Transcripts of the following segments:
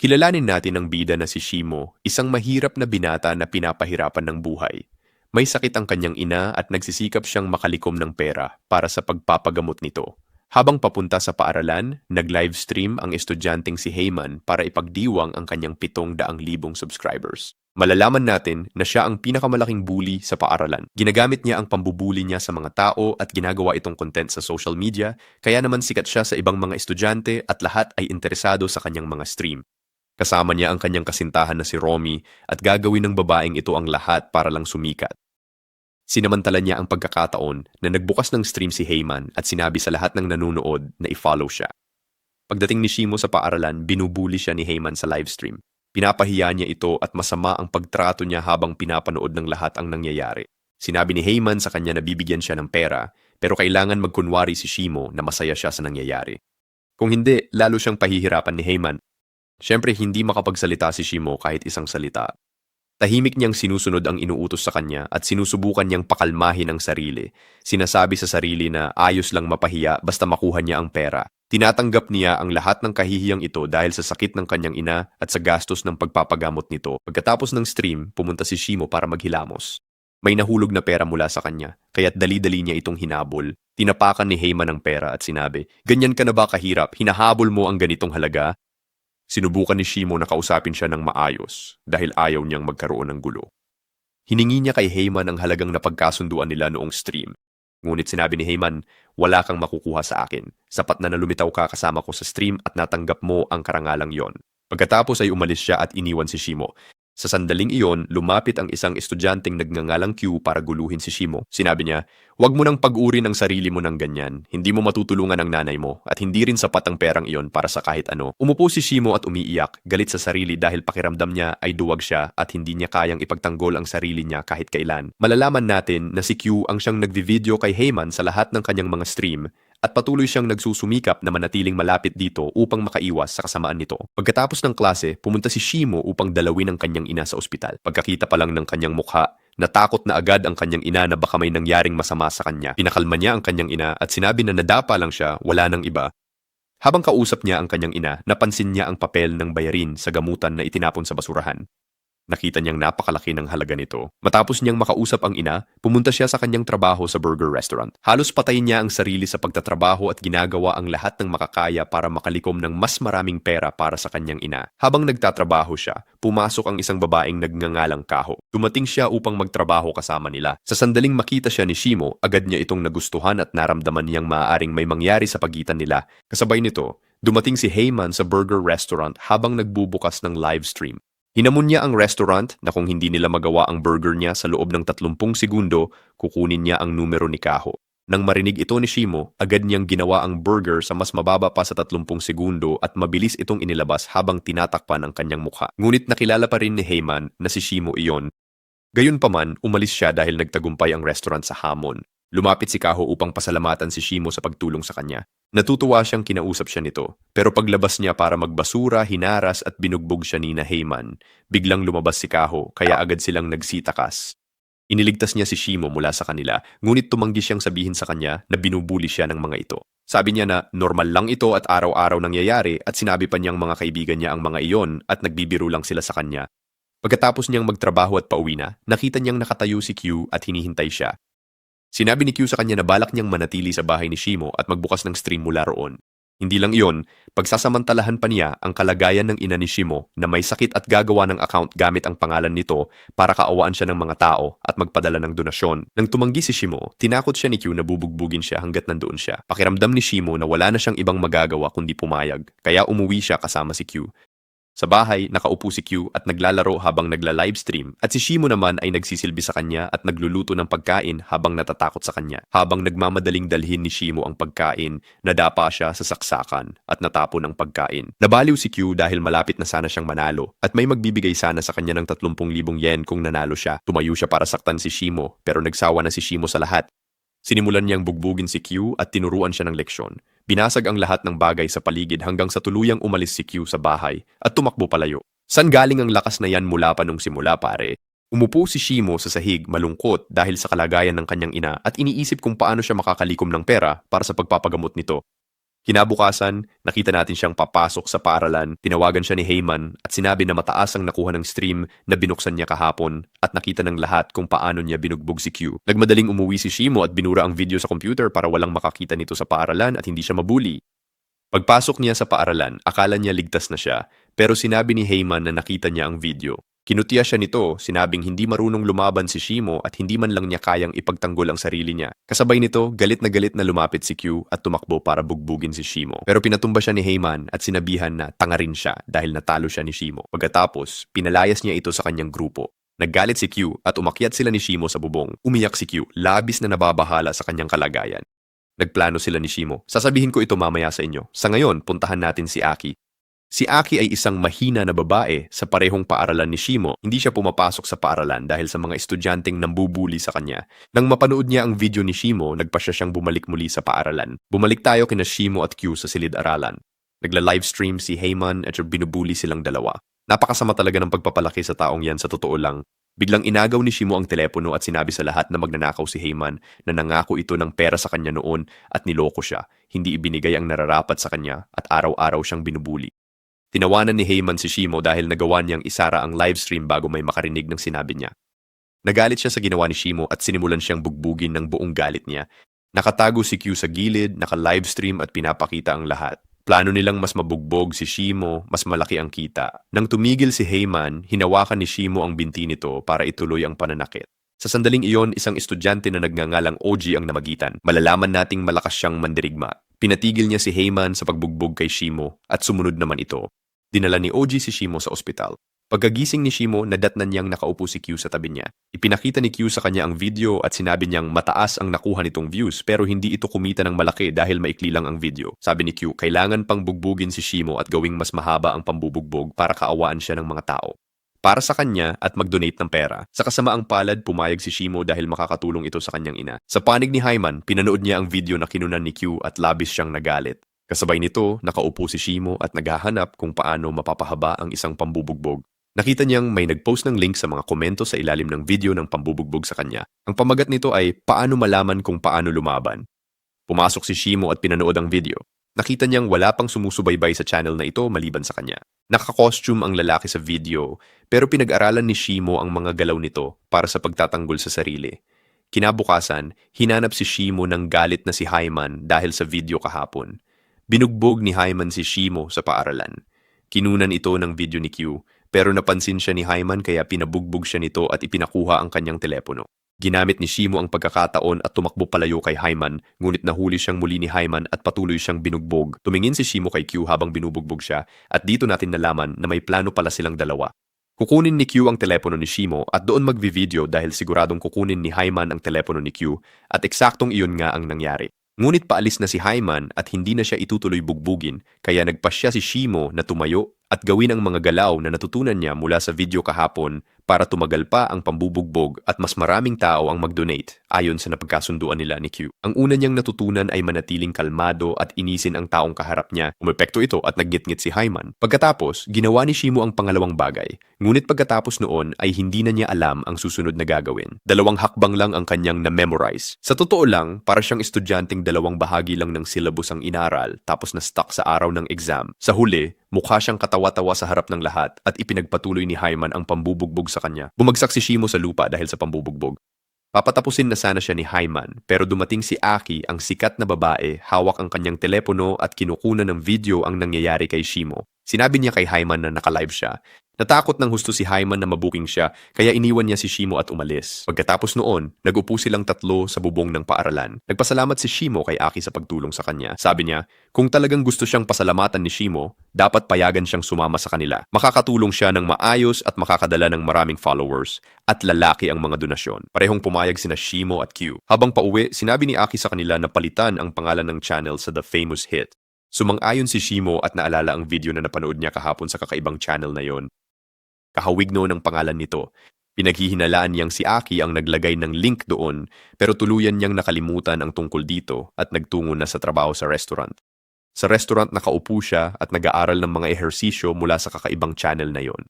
Kilalanin natin ang bida na si Shimo, isang mahirap na binata na pinapahirapan ng buhay. May sakit ang kanyang ina at nagsisikap siyang makalikom ng pera para sa pagpapagamot nito. Habang papunta sa paaralan, nag-livestream ang estudyanteng si Heyman para ipagdiwang ang kanyang 700,000 subscribers. Malalaman natin na siya ang pinakamalaking bully sa paaralan. Ginagamit niya ang pambubuli niya sa mga tao at ginagawa itong content sa social media, kaya naman sikat siya sa ibang mga estudyante at lahat ay interesado sa kanyang mga stream. Kasama niya ang kanyang kasintahan na si Romy at gagawin ng babaeng ito ang lahat para lang sumikat. Sinamantala niya ang pagkakataon na nagbukas ng stream si Heyman at sinabi sa lahat ng nanonood na i-follow siya. Pagdating ni Shimo sa paaralan, binubuli siya ni Heyman sa livestream. Pinapahiya niya ito at masama ang pagtrato niya habang pinapanood ng lahat ang nangyayari. Sinabi ni Heyman sa kanya na bibigyan siya ng pera, pero kailangan magkunwari si Shimo na masaya siya sa nangyayari. Kung hindi, lalo siyang pahihirapan ni Heyman. Siyempre, hindi makapagsalita si Shimo kahit isang salita. Tahimik niyang sinusunod ang inuutos sa kanya at sinusubukan niyang pakalmahin ang sarili. Sinasabi sa sarili na ayos lang mapahiya basta makuha niya ang pera. Tinatanggap niya ang lahat ng kahihiyang ito dahil sa sakit ng kanyang ina at sa gastos ng pagpapagamot nito. Pagkatapos ng stream, pumunta si Shimo para maghilamos. May nahulog na pera mula sa kanya, kaya't dali-dali niya itong hinabol. Tinapakan ni Heyman ang pera at sinabi, "Ganyan ka na ba kahirap? Hinahabol mo ang ganitong halaga?" Sinubukan ni Shimo na kausapin siya ng maayos dahil ayaw niyang magkaroon ng gulo. Hiningi niya kay Heyman ang halagang napagkasunduan nila noong stream. Ngunit sinabi ni Heyman, "Wala kang makukuha sa akin. Sapat na lumitaw ka kasama ko sa stream at natanggap mo ang karangalang yon." Pagkatapos ay umalis siya at iniwan si Shimo. Sa sandaling iyon, lumapit ang isang estudyanteng nagngangalang Q para guluhin si Shimo. Sinabi niya, "Huwag mo nang pag-uri ng sarili mo ng ganyan. Hindi mo matutulungan ang nanay mo at hindi rin sapat ang perang iyon para sa kahit ano." Umupo si Shimo at umiiyak, galit sa sarili dahil pakiramdam niya ay duwag siya at hindi niya kayang ipagtanggol ang sarili niya kahit kailan. Malalaman natin na si Q ang siyang nagvi-video kay Heyman sa lahat ng kanyang mga stream at patuloy siyang nagsusumikap na manatiling malapit dito upang makaiwas sa kasamaan nito. Pagkatapos ng klase, pumunta si Shimo upang dalawin ang kanyang ina sa ospital. Pagkakita pa lang ng kanyang mukha, natakot na agad ang kanyang ina na baka may nangyaring masama sa kanya. Pinakalma niya ang kanyang ina at sinabi na nadapa lang siya, wala nang iba. Habang kausap niya ang kanyang ina, napansin niya ang papel ng bayarin sa gamutan na itinapon sa basurahan. Nakita niyang napakalaki ng halaga nito. Matapos niyang makausap ang ina, pumunta siya sa kanyang trabaho sa burger restaurant. Halos patayin niya ang sarili sa pagtatrabaho at ginagawa ang lahat ng makakaya para makalikom ng mas maraming pera para sa kanyang ina. Habang nagtatrabaho siya, pumasok ang isang babaeng nagngangalang Kaho. Dumating siya upang magtrabaho kasama nila. Sa sandaling makita siya ni Shimo, agad niya itong nagustuhan at naramdaman niyang maaaring may mangyari sa pagitan nila. Kasabay nito, dumating si Heyman sa burger restaurant habang nagbubukas ng live stream. Hinamon niya ang restaurant na kung hindi nila magawa ang burger niya sa loob ng 30 segundo, kukunin niya ang numero ni Kaho. Nang marinig ito ni Shimo, agad niyang ginawa ang burger sa mas mababa pa sa 30 segundo at mabilis itong inilabas habang tinatakpan ang kanyang mukha. Ngunit nakilala pa rin ni Heyman na si Shimo iyon. Gayunpaman, umalis siya dahil nagtagumpay ang restaurant sa hamon. Lumapit si Kaho upang pasalamatan si Shimo sa pagtulong sa kanya. Natutuwa siyang kinausap siya nito, pero paglabas niya para magbasura, hinaras at binugbog siya ni Heyman. Biglang lumabas si Kaho, kaya agad silang nagsitakas. Iniligtas niya si Shimo mula sa kanila, ngunit tumanggi siyang sabihin sa kanya na binubuli siya ng mga ito. Sabi niya na normal lang ito at araw-araw nangyayari at sinabi pa niyang mga kaibigan niya ang mga iyon at nagbibiro lang sila sa kanya. Pagkatapos niyang magtrabaho at pauwi na, nakita niyang nakatayo si Q at hinihintay siya. Sinabi ni Q sa kanya na balak niyang manatili sa bahay ni Shimo at magbukas ng stream mula roon. Hindi lang iyon, pagsasamantalahan pa niya ang kalagayan ng ina ni Shimo na may sakit at gagawa ng account gamit ang pangalan nito para kaawaan siya ng mga tao at magpadala ng donasyon. Nang tumanggi si Shimo, tinakot siya ni Q na bubugbugin siya hanggat nandoon siya. Pakiramdam ni Shimo na wala na siyang ibang magagawa kundi pumayag, kaya umuwi siya kasama si Q. Sa bahay, nakaupo si Q at naglalaro habang nagla-livestream at si Shimo naman ay nagsisilbi sa kanya at nagluluto ng pagkain habang natatakot sa kanya. Habang nagmamadaling dalhin ni Shimo ang pagkain, nadapa siya sa saksakan at natapon ang pagkain. Nabaliw si Q dahil malapit na sana siyang manalo at may magbibigay sana sa kanya ng 30,000 yen kung nanalo siya. Tumayo siya para saktan si Shimo pero nagsawa na si Shimo sa lahat. Sinimulan niyang bugbugin si Q at tinuruan siya ng leksyon. Binasag ang lahat ng bagay sa paligid hanggang sa tuluyang umalis si Q sa bahay at tumakbo palayo. San galing ang lakas na yan mula pa nung simula, pare? Umupo si Shimo sa sahig malungkot dahil sa kalagayan ng kanyang ina at iniisip kung paano siya makakalikom ng pera para sa pagpapagamot nito. Kinabukasan, nakita natin siyang papasok sa paaralan, tinawagan siya ni Heyman at sinabi na mataas ang nakuha ng stream na binuksan niya kahapon at nakita ng lahat kung paano niya binugbog si Q. Nagmadaling umuwi si Shimo at binura ang video sa computer para walang makakita nito sa paaralan at hindi siya mabuli. Pagpasok niya sa paaralan, akala niya ligtas na siya, pero sinabi ni Heyman na nakita niya ang video. Kinutiya siya nito, sinabing hindi marunong lumaban si Shimo at hindi man lang niya kayang ipagtanggol ang sarili niya. Kasabay nito, galit na lumapit si Q at tumakbo para bugbugin si Shimo. Pero pinatumba siya ni Heyman at sinabihan na tanga rin siya dahil natalo siya ni Shimo. Pagkatapos, pinalayas niya ito sa kanyang grupo. Naggalit si Q at umakyat sila ni Shimo sa bubong. Umiyak si Q, labis na nababahala sa kanyang kalagayan. Nagplano sila ni Shimo. Sasabihin ko ito mamaya sa inyo. Sa ngayon, puntahan natin si Aki. Si Aki ay isang mahina na babae sa parehong paaralan ni Shimo. Hindi siya pumapasok sa paaralan dahil sa mga estudyanteng nambubuli sa kanya. Nang mapanood niya ang video ni Shimo, nagpasya siyang bumalik muli sa paaralan. Bumalik tayo kina Shimo at Q sa silid-aralan. Nagla-livestream si Heyman at binubuli silang dalawa. Napakasama talaga ng pagpapalaki sa taong yan sa totoo lang. Biglang inagaw ni Shimo ang telepono at sinabi sa lahat na magnanakaw si Heyman na nangako ito ng pera sa kanya noon at niloko siya. Hindi ibinigay ang nararapat sa kanya at araw-araw siyang binubuli. Tinawanan ni Heyman si Shimo dahil nagawa niyang isara ang livestream bago may makarinig ng sinabi niya. Nagalit siya sa ginawa ni Shimo at sinimulan siyang bugbugin ng buong galit niya. Nakatago si Q sa gilid, naka-livestream at pinapakita ang lahat. Plano nilang mas mabugbog si Shimo, mas malaki ang kita. Nang tumigil si Heyman, hinawakan ni Shimo ang binti nito para ituloy ang pananakit. Sa sandaling iyon, isang estudyante na nagngangalang OG ang namagitan. Malalaman nating malakas siyang mandirigma. Pinatigil niya si Heyman sa pagbugbog kay Shimo at sumunod naman ito. Dinala ni OG si Shimo sa ospital. Pagkagising ni Shimo, nadatnan niyang nakaupo si Q sa tabi niya. Ipinakita ni Q sa kanya ang video at sinabi niyang mataas ang nakuha nitong views pero hindi ito kumita ng malaki dahil maikli lang ang video. Sabi ni Q, kailangan pang bugbugin si Shimo at gawing mas mahaba ang pambubugbog para kaawaan siya ng mga tao. Para sa kanya at mag-donate ng pera. Sa kasamaang palad, pumayag si Shimo dahil makakatulong ito sa kanyang ina. Sa panig ni Heyman, pinanood niya ang video na kinunan ni Q at labis siyang nagalit. Kasabay nito, nakaupo si Shimo at naghahanap kung paano mapapahaba ang isang pambubugbog. Nakita niyang may nag-post ng link sa mga komento sa ilalim ng video ng pambubugbog sa kanya. Ang pamagat nito ay paano malaman kung paano lumaban. Pumasok si Shimo at pinanood ang video. Nakita niyang wala pang sumusubaybay sa channel na ito maliban sa kanya. Naka-costume ang lalaki sa video pero pinag-aralan ni Shimo ang mga galaw nito para sa pagtatanggol sa sarili. Kinabukasan, hinanap si Shimo ng galit na si Heyman dahil sa video kahapon. Binugbog ni Heyman si Shimo sa paaralan. Kinunan ito ng video ni Q. Pero napansin siya ni Heyman kaya pinabugbog siya nito at ipinakuha ang kanyang telepono. Ginamit ni Shimo ang pagkakataon at tumakbo palayo kay Heyman, ngunit nahuli siyang muli ni Heyman at patuloy siyang binugbog. Tumingin si Shimo kay Q habang binubugbog siya at dito natin nalaman na may plano pala silang dalawa. Kukunin ni Q ang telepono ni Shimo at doon magvi-video dahil siguradong kukunin ni Heyman ang telepono ni Q at eksaktong iyon nga ang nangyari. Ngunit paalis na si Heyman at hindi na siya itutuloy bugbugin kaya nagpasya si Shimo na tumayo at gawin ang mga galaw na natutunan niya mula sa video kahapon para tumagal pa ang pambubugbog at mas maraming tao ang mag-donate ayon sa napagkasunduan nila ni Q. Ang una niyang natutunan ay manatiling kalmado at inisin ang taong kaharap niya. Umepekto ito at naggitngit si Heyman. Pagkatapos, ginawa ni Shimo ang pangalawang bagay. Ngunit pagkatapos noon ay hindi na niya alam ang susunod na gagawin. 2 hakbang lang ang kanyang na-memorize. Sa totoo lang, para siyang estudyanteng 2 bahagi lang ng syllabus ang inaral tapos na stuck sa araw ng exam. Sa huli, mukha siyang katawa-tawa sa harap ng lahat at ipinagpatuloy ni Heyman ang pambubugbog sa kanya. Bumagsak si Shimo sa lupa dahil sa pambubugbog. Papatapusin na sana siya ni Heyman pero dumating si Aki, ang sikat na babae, hawak ang kanyang telepono at kinukunan ng video ang nangyayari kay Shimo. Sinabi niya kay Heyman na naka-live siya. Natakot ng husto si Heyman na mabuking siya kaya iniwan niya si Shimo at umalis. Pagkatapos noon, nag-upo silang 3 sa bubong ng paaralan. Nagpasalamat si Shimo kay Aki sa pagtulong sa kanya. Sabi niya, kung talagang gusto siyang pasalamatan ni Shimo, dapat payagan siyang sumama sa kanila. Makakatulong siya ng maayos at makakadala ng maraming followers at lalaki ang mga donasyon. Parehong pumayag sina Shimo at Q. Habang pauwi, sinabi ni Aki sa kanila na palitan ang pangalan ng channel sa The Famous Hit. Sumang-ayon si Shimo at naalala ang video na napanood niya kahapon sa kakaibang channel na yon. Kahawig no ng pangalan nito. Pinaghihinalaan niyang si Aki ang naglagay ng link doon pero tuluyan niyang nakalimutan ang tungkol dito at nagtungo na sa trabaho sa restaurant. Sa restaurant nakaupo siya at nag-aaral ng mga ehersisyo mula sa kakaibang channel na yon.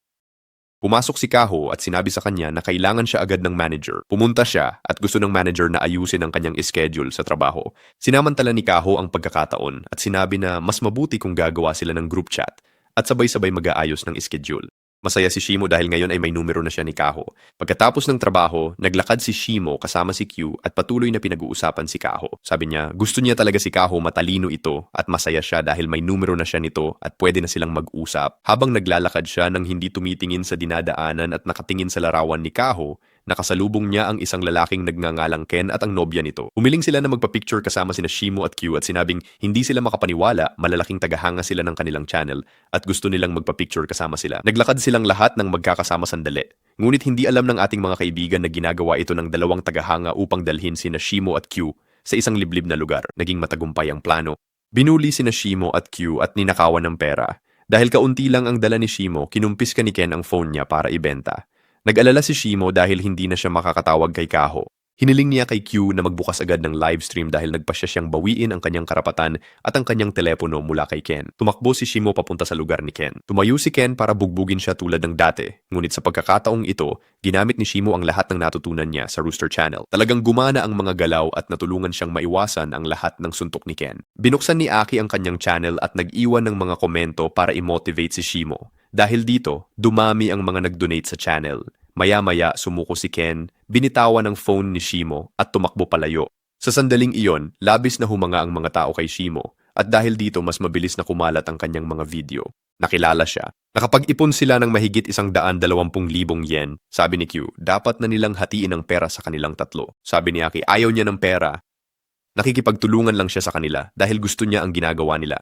Pumasok si Kaho at sinabi sa kanya na kailangan siya agad ng manager. Pumunta siya at gusto ng manager na ayusin ang kanyang schedule sa trabaho. Sinamantala ni Kaho ang pagkakataon at sinabi na mas mabuti kung gagawa sila ng group chat at sabay-sabay mag-aayos ng schedule. Masaya si Shimo dahil ngayon ay may numero na siya ni Kaho. Pagkatapos ng trabaho, naglakad si Shimo kasama si Q at patuloy na pinag-uusapan si Kaho. Sabi niya, gusto niya talaga si Kaho, matalino ito at masaya siya dahil may numero na siya nito at pwede na silang mag-usap. Habang naglalakad siya nang hindi tumitingin sa dinadaanan at nakatingin sa larawan ni Kaho, nakasalubong niya ang isang lalaking nagngangalang Ken at ang nobya nito. Humiling sila na magpa-picture kasama sina Shimo at Q at sinabing hindi sila makapaniwala, malalaking tagahanga sila ng kanilang channel at gusto nilang magpa-picture kasama sila. Naglakad silang lahat ng magkakasama sandali. Ngunit hindi alam ng ating mga kaibigan na ginagawa ito ng dalawang tagahanga upang dalhin sina Shimo at Q sa isang liblib na lugar. Naging matagumpay ang plano. Binuli sina Shimo at Q at ninakawan ng pera. Dahil kaunti lang ang dala ni Shimo, kinumpis ka ni Ken ang phone niya para ibenta. Nag-alala si Shimo dahil hindi na siya makakatawag kay Kaho. Hiniling niya kay Q na magbukas agad ng livestream dahil nagpasya siyang bawiin ang kanyang karapatan at ang kanyang telepono mula kay Ken. Tumakbo si Shimo papunta sa lugar ni Ken. Tumayo si Ken para bugbugin siya tulad ng dati. Ngunit sa pagkakataong ito, ginamit ni Shimo ang lahat ng natutunan niya sa Rooster Channel. Talagang gumana ang mga galaw at natulungan siyang maiwasan ang lahat ng suntok ni Ken. Binuksan ni Aki ang kanyang channel at nag-iwan ng mga komento para i-motivate si Shimo. Dahil dito, dumami ang mga nag-donate sa channel. Maya-maya sumuko si Ken, binitawan ng phone ni Shimo at tumakbo palayo. Sa sandaling iyon, labis na humanga ang mga tao kay Shimo at dahil dito mas mabilis na kumalat ang kanyang mga video. Nakilala siya. Nakapag-ipon sila ng mahigit 120,000 yen. Sabi ni Q, dapat na nilang hatiin ang pera sa kanilang tatlo. Sabi ni Aki, ayaw niya ng pera. Nakikipagtulungan lang siya sa kanila dahil gusto niya ang ginagawa nila.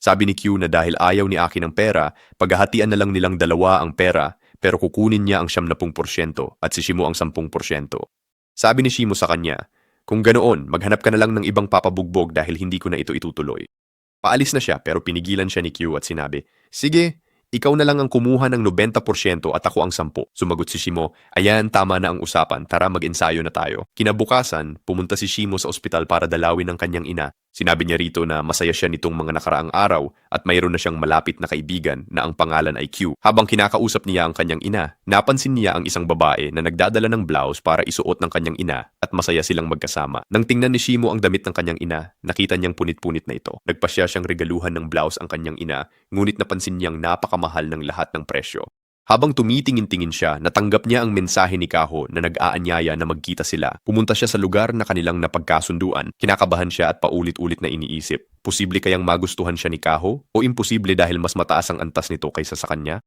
Sabi ni Q na dahil ayaw ni Aki ng pera, paghahatian na lang nilang dalawa ang pera pero kukunin niya ang 70% at si Shimo ang 10%. Sabi ni Shimo sa kanya, kung ganoon, maghanap ka na lang ng ibang papabugbog dahil hindi ko na ito itutuloy. Paalis na siya pero pinigilan siya ni Q at sinabi, sige, ikaw na lang ang kumuha ng 90% at ako ang 10%. Sumagot si Shimo, ayan, tama na ang usapan, tara mag-ensayo na tayo. Kinabukasan, pumunta si Shimo sa ospital para dalawin ang kanyang ina. Sinabi niya rito na masaya siya nitong mga nakaraang araw at mayroon na siyang malapit na kaibigan na ang pangalan ay Q. Habang kinakausap niya ang kanyang ina, napansin niya ang isang babae na nagdadala ng blouse para isuot ng kanyang ina at masaya silang magkasama. Nang tingnan ni Shimo ang damit ng kanyang ina, nakita niyang punit-punit na ito. Nagpasya siyang regaluhan ng blouse ang kanyang ina, ngunit napansin niyang napakamahal ng lahat ng presyo. Habang tumitingin-tingin siya, natanggap niya ang mensahe ni Kaho na nag-aanyaya na magkita sila. Pumunta siya sa lugar na kanilang napagkasunduan. Kinakabahan siya at paulit-ulit na iniisip. Posible kayang magustuhan siya ni Kaho? O imposible dahil mas mataas ang antas nito kaysa sa kanya?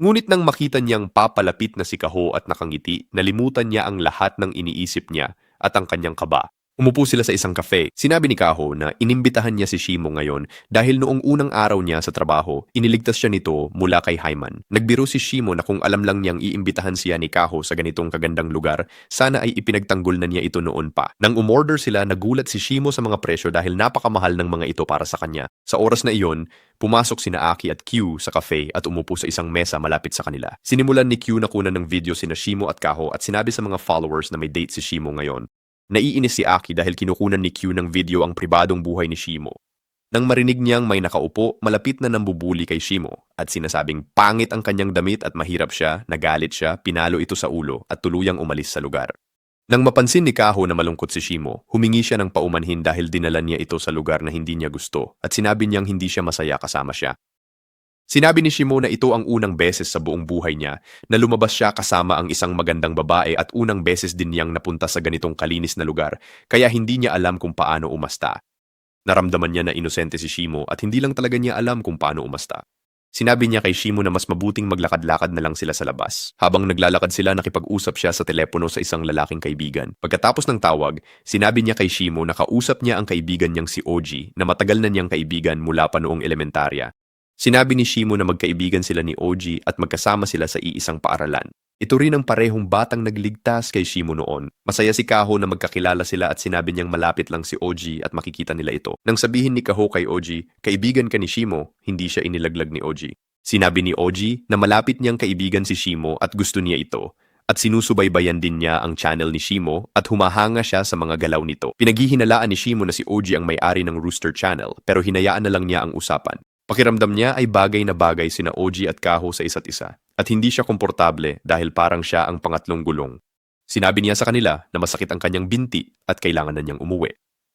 Ngunit nang makita niyang papalapit na si Kaho at nakangiti, nalimutan niya ang lahat ng iniisip niya at ang kanyang kaba. Umupo sila sa isang cafe. Sinabi ni Kaho na inimbitahan niya si Shimo ngayon dahil noong unang araw niya sa trabaho, iniligtas siya nito mula kay Hyman. Nagbiro si Shimo na kung alam lang niyang iimbitahan siya ni Kaho sa ganitong kagandang lugar, sana ay ipinagtanggol na niya ito noon pa. Nang umorder sila, nagulat si Shimo sa mga presyo dahil napakamahal ng mga ito para sa kanya. Sa oras na iyon, pumasok sina Aki at Q sa cafe at umupo sa isang mesa malapit sa kanila. Sinimulan ni Q na kunan ng video sina Shimo at Kaho at sinabi sa mga followers na may date si Shimo ngayon. Naiinis si Aki dahil kinukunan ni Q ng video ang pribadong buhay ni Shimo. Nang marinig niyang may nakaupo, malapit na nambubuli kay Shimo at sinasabing pangit ang kanyang damit at mahirap siya, nagalit siya, pinalo ito sa ulo at tuluyang umalis sa lugar. Nang mapansin ni Kaho na malungkot si Shimo, humingi siya ng paumanhin dahil dinala niya ito sa lugar na hindi niya gusto at sinabi niyang hindi siya masaya kasama siya. Sinabi ni Shimo na ito ang unang beses sa buong buhay niya na lumabas siya kasama ang isang magandang babae at unang beses din niyang napunta sa ganitong kalinis na lugar kaya hindi niya alam kung paano umasta. Naramdaman niya na inosente si Shimo at hindi lang talaga niya alam kung paano umasta. Sinabi niya kay Shimo na mas mabuting maglakad-lakad na lang sila sa labas. Habang naglalakad sila, nakipag-usap siya sa telepono sa isang lalaking kaibigan. Pagkatapos ng tawag, sinabi niya kay Shimo na kausap niya ang kaibigan niyang si OG na matagal na niyang kaibigan mula pa noong elementarya. Sinabi ni Shimo na magkaibigan sila ni OG at magkasama sila sa iisang paaralan. Ito rin ang parehong batang nagligtas kay Shimo noon. Masaya si Kaho na magkakilala sila at sinabi niyang malapit lang si OG at makikita nila ito. Nang sabihin ni Kaho kay OG, kaibigan ka ni Shimo, hindi siya inilaglag ni OG. Sinabi ni OG na malapit niyang kaibigan si Shimo at gusto niya ito. At sinusubaybayan din niya ang channel ni Shimo at humahanga siya sa mga galaw nito. Pinaghihinalaan ni Shimo na si OG ang may-ari ng Rooster Channel pero hinayaan na lang niya ang usapan. Pakiramdam niya ay bagay na bagay sina OG at Kaho sa isa't isa at hindi siya komportable dahil parang siya ang pangatlong gulong. Sinabi niya sa kanila na masakit ang kanyang binti at kailangan na niyang umuwi.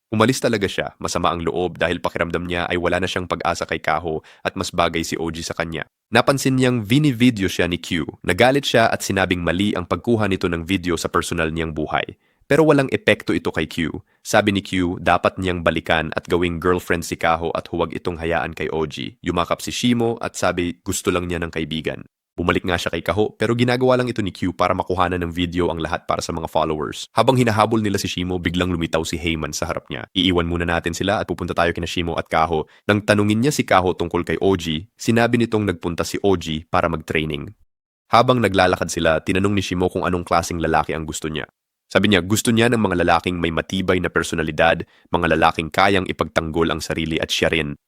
Umalis talaga siya, masama ang loob dahil pakiramdam niya ay wala na siyang pag-asa kay Kaho at mas bagay si OG sa kanya. Napansin niyang vini-video siya ni Q, nagalit siya at sinabing mali ang pagkuha nito ng video sa personal niyang buhay. Pero walang epekto ito kay Q. Sabi ni Q, dapat niyang balikan at gawing girlfriend si Kaho at huwag itong hayaan kay OG. Yumakap si Shimo at sabi gusto lang niya ng kaibigan. Bumalik nga siya kay Kaho pero ginagawa lang ito ni Q para makuhanan ng video ang lahat para sa mga followers. Habang hinahabol nila si Shimo, biglang lumitaw si Heyman sa harap niya. Iiwan muna natin sila at pupunta tayo kina Shimo at Kaho. Nang tanungin niya si Kaho tungkol kay OG, sinabi nitong nagpunta si OG para mag-training. Habang naglalakad sila, tinanong ni Shimo kung anong klaseng lalaki ang gusto niya. Sabi niya, gusto niya ng mga lalaking may matibay na personalidad, mga lalaking kayang ipagtanggol ang sarili at siya rin.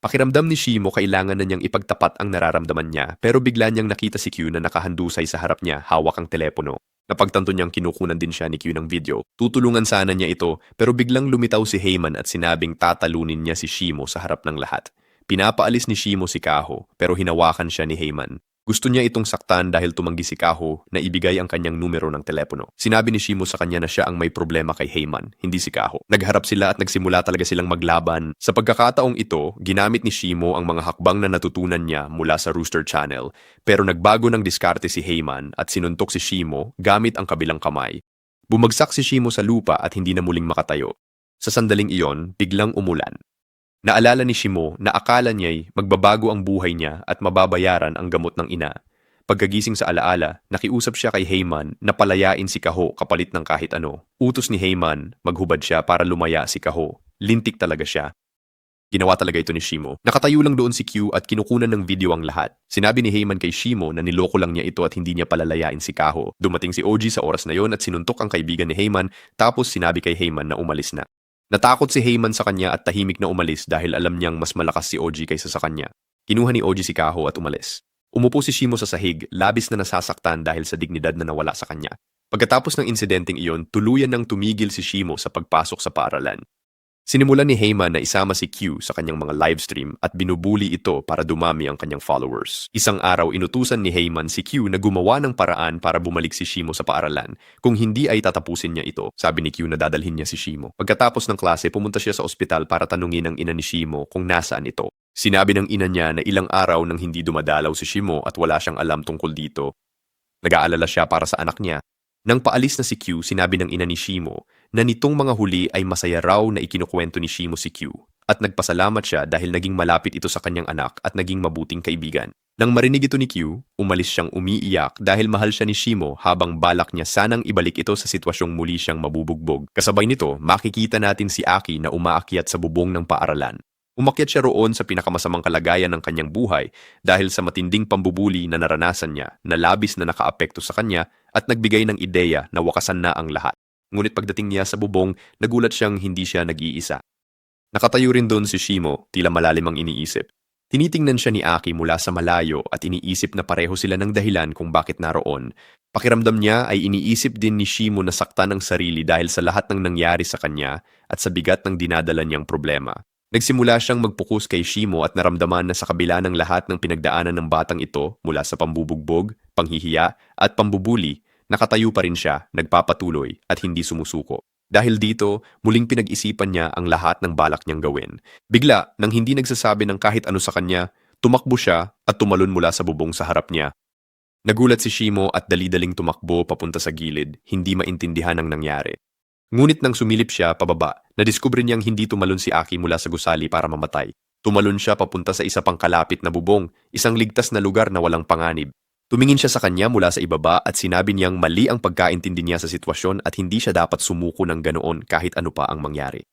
Pakiramdam ni Shimo kailangan na niyang ipagtapat ang nararamdaman niya pero bigla niyang nakita si Q na nakahandusay sa harap niya, hawak ang telepono. Napagtanto niyang kinukunan din siya ni Q ng video. Tutulungan sana niya ito pero biglang lumitaw si Heyman at sinabing tatalunin niya si Shimo sa harap ng lahat. Pinapaalis ni Shimo si Kaho pero hinawakan siya ni Heyman. Gusto niya itong saktan dahil tumanggi si Kaho na ibigay ang kanyang numero ng telepono. Sinabi ni Shimo sa kanya na siya ang may problema kay Heyman, hindi si Kaho. Nagharap sila at nagsimula talaga silang maglaban. Sa pagkakataong ito, ginamit ni Shimo ang mga hakbang na natutunan niya mula sa Rooster Channel. Pero nagbago ng diskarte si Heyman at sinuntok si Shimo gamit ang kabilang kamay. Bumagsak si Shimo sa lupa at hindi na muling makatayo. Sa sandaling iyon, biglang umulan. Naalala ni Shimo na akala niya'y magbabago ang buhay niya at mababayaran ang gamot ng ina. Pagkagising sa alaala, nakiusap siya kay Heyman na palayain si Kaho kapalit ng kahit ano. Utos ni Heyman, maghubad siya para lumaya si Kaho. Lintik talaga siya. Ginawa talaga ito ni Shimo. Nakatayo lang doon si Q at kinukunan ng video ang lahat. Sinabi ni Heyman kay Shimo na niloko lang niya ito at hindi niya palalayain si Kaho. Dumating si OG sa oras na yon at sinuntok ang kaibigan ni Heyman tapos sinabi kay Heyman na umalis na. Natakot si Heyman sa kanya at tahimik na umalis dahil alam niyang mas malakas si OG kaysa sa kanya. Kinuha ni OG si Kaho at umalis. Umupo si Shimo sa sahig, labis na nasasaktan dahil sa dignidad na nawala sa kanya. Pagkatapos ng insidenteng iyon, tuluyan nang tumigil si Shimo sa pagpasok sa paaralan. Sinimulan ni Heyman na isama si Q sa kanyang mga livestream at binubuli ito para dumami ang kanyang followers. Isang araw inutusan ni Heyman si Q na gumawa ng paraan para bumalik si Shimo sa paaralan. Kung hindi ay tatapusin niya ito, sabi ni Q na dadalhin niya si Shimo. Pagkatapos ng klase, pumunta siya sa ospital para tanungin ang ina ni Shimo kung nasaan ito. Sinabi ng ina niya na ilang araw nang hindi dumadalaw si Shimo at wala siyang alam tungkol dito. Nag-aalala siya para sa anak niya. Nang paalis na si Q, sinabi ng ina ni Shimo na nitong mga huli ay masaya raw na ikinukwento ni Shimo si Q at nagpasalamat siya dahil naging malapit ito sa kanyang anak at naging mabuting kaibigan. Nang marinig ito ni Q, umalis siyang umiiyak dahil mahal siya ni Shimo habang balak niya sanang ibalik ito sa sitwasyong muli siyang mabubugbog. Kasabay nito, makikita natin si Aki na umaakyat sa bubong ng paaralan. Umakyat siya roon sa pinakamasamang kalagayan ng kanyang buhay dahil sa matinding pambubuli na naranasan niya na labis na nakaapekto sa kanya at nagbigay ng ideya na wakasan na ang lahat. Ngunit pagdating niya sa bubong, nagulat siyang hindi siya nag-iisa. Nakatayo rin doon si Shimo, tila malalim ang iniisip. Tinitingnan siya ni Aki mula sa malayo at iniisip na pareho sila ng dahilan kung bakit naroon. Pakiramdam niya ay iniisip din ni Shimo na saktan ang sarili dahil sa lahat ng nangyari sa kanya at sa bigat ng dinadala niyang problema. Nagsimula siyang magpukus kay Shimo at naramdaman na sa kabila ng lahat ng pinagdaanan ng batang ito mula sa pambubugbog, panghihiya at pambubuli, nakatayo pa rin siya, nagpapatuloy at hindi sumusuko. Dahil dito, muling pinag-isipan niya ang lahat ng balak niyang gawin. Bigla, nang hindi nagsasabi ng kahit ano sa kanya, tumakbo siya at tumalon mula sa bubong sa harap niya. Nagulat si Shimo at dali-daling tumakbo papunta sa gilid, hindi maintindihan ang nangyari. Ngunit nang sumilip siya pababa, nadiskubre niyang hindi tumalon si Aki mula sa gusali para mamatay. Tumalon siya papunta sa isa pang kalapit na bubong, isang ligtas na lugar na walang panganib. Tumingin siya sa kanya mula sa ibaba at sinabi niyang mali ang pagkaintindi niya sa sitwasyon at hindi siya dapat sumuko ng ganoon kahit ano pa ang mangyari.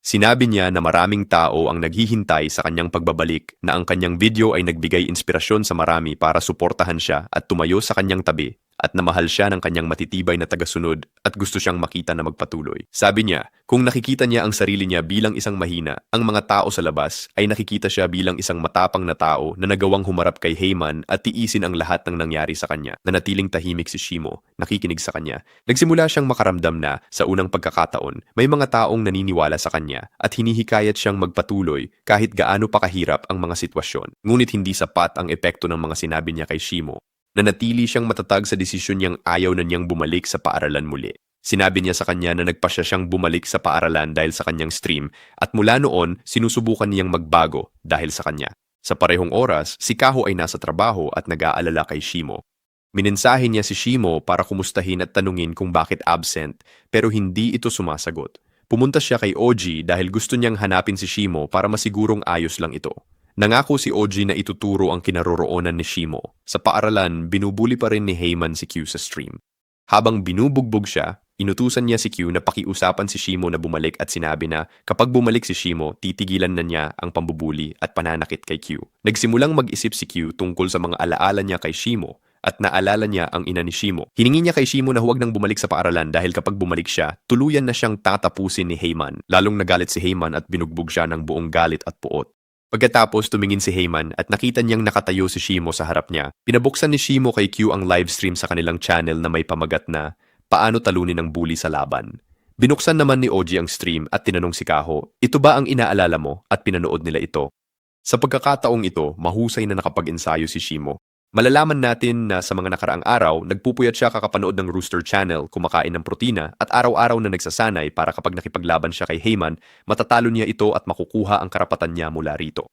Sinabi niya na maraming tao ang naghihintay sa kanyang pagbabalik, na ang kanyang video ay nagbigay inspirasyon sa marami para suportahan siya at tumayo sa kanyang tabi at na mahal siya ng kanyang matitibay na tagasunod at gusto siyang makita na magpatuloy. Sabi niya, kung nakikita niya ang sarili niya bilang isang mahina, ang mga tao sa labas ay nakikita siya bilang isang matapang na tao na nagawang humarap kay Heyman at tiisin ang lahat ng nangyari sa kanya. Nanatiling tahimik si Shimo, nakikinig sa kanya. Nagsimula siyang makaramdam na, sa unang pagkakataon, may mga taong naniniwala sa kanya at hinihikayat siyang magpatuloy kahit gaano pa kahirap ang mga sitwasyon. Ngunit hindi sapat ang epekto ng mga sinabi niya kay Shimo. Nanatili siyang matatag sa desisyon niyang ayaw na niyang bumalik sa paaralan muli. Sinabi niya sa kanya na nagpasya siyang bumalik sa paaralan dahil sa kanyang stream at mula noon sinusubukan niyang magbago dahil sa kanya. Sa parehong oras, si Kaho ay nasa trabaho at nag-aalala kay Shimo. Minensahe niya si Shimo para kumustahin at tanungin kung bakit absent pero hindi ito sumasagot. Pumunta siya kay Oji dahil gusto niyang hanapin si Shimo para masigurong ayos lang ito. Nangako si Oji na ituturo ang kinaroroonan ni Shimo. Sa paaralan, binubuli pa rin ni Heyman si Q sa stream. Habang binubugbog siya, inutusan niya si Q na pakiusapan si Shimo na bumalik at sinabi na kapag bumalik si Shimo, titigilan na niya ang pambubuli at pananakit kay Q. Nagsimulang mag-isip si Q tungkol sa mga alaala niya kay Shimo at naalala niya ang ina ni Shimo. Hiningi niya kay Shimo na huwag nang bumalik sa paaralan dahil kapag bumalik siya, tuluyan na siyang tatapusin ni Heyman. Lalong nagalit si Heyman at binugbog siya ng buong galit at puot. Pagkatapos tumingin si Heyman at nakita niyang nakatayo si Shimo sa harap niya. Pinabuksan ni Shimo kay Q ang livestream sa kanilang channel na may pamagat na paano talunin ang bully sa laban. Binuksan naman ni Oji ang stream at tinanong si Kaho, ito ba ang inaalala mo at pinanood nila ito? Sa pagkakataong ito, mahusay na nakapag-ensayo si Shimo. Malalaman natin na sa mga nakaraang araw, nagpupuyat siya kakapanood ng Rooster Channel, kumakain ng protina at araw-araw na nagsasanay para kapag nakipaglaban siya kay Heyman, matatalo niya ito at makukuha ang karapatan niya mula rito.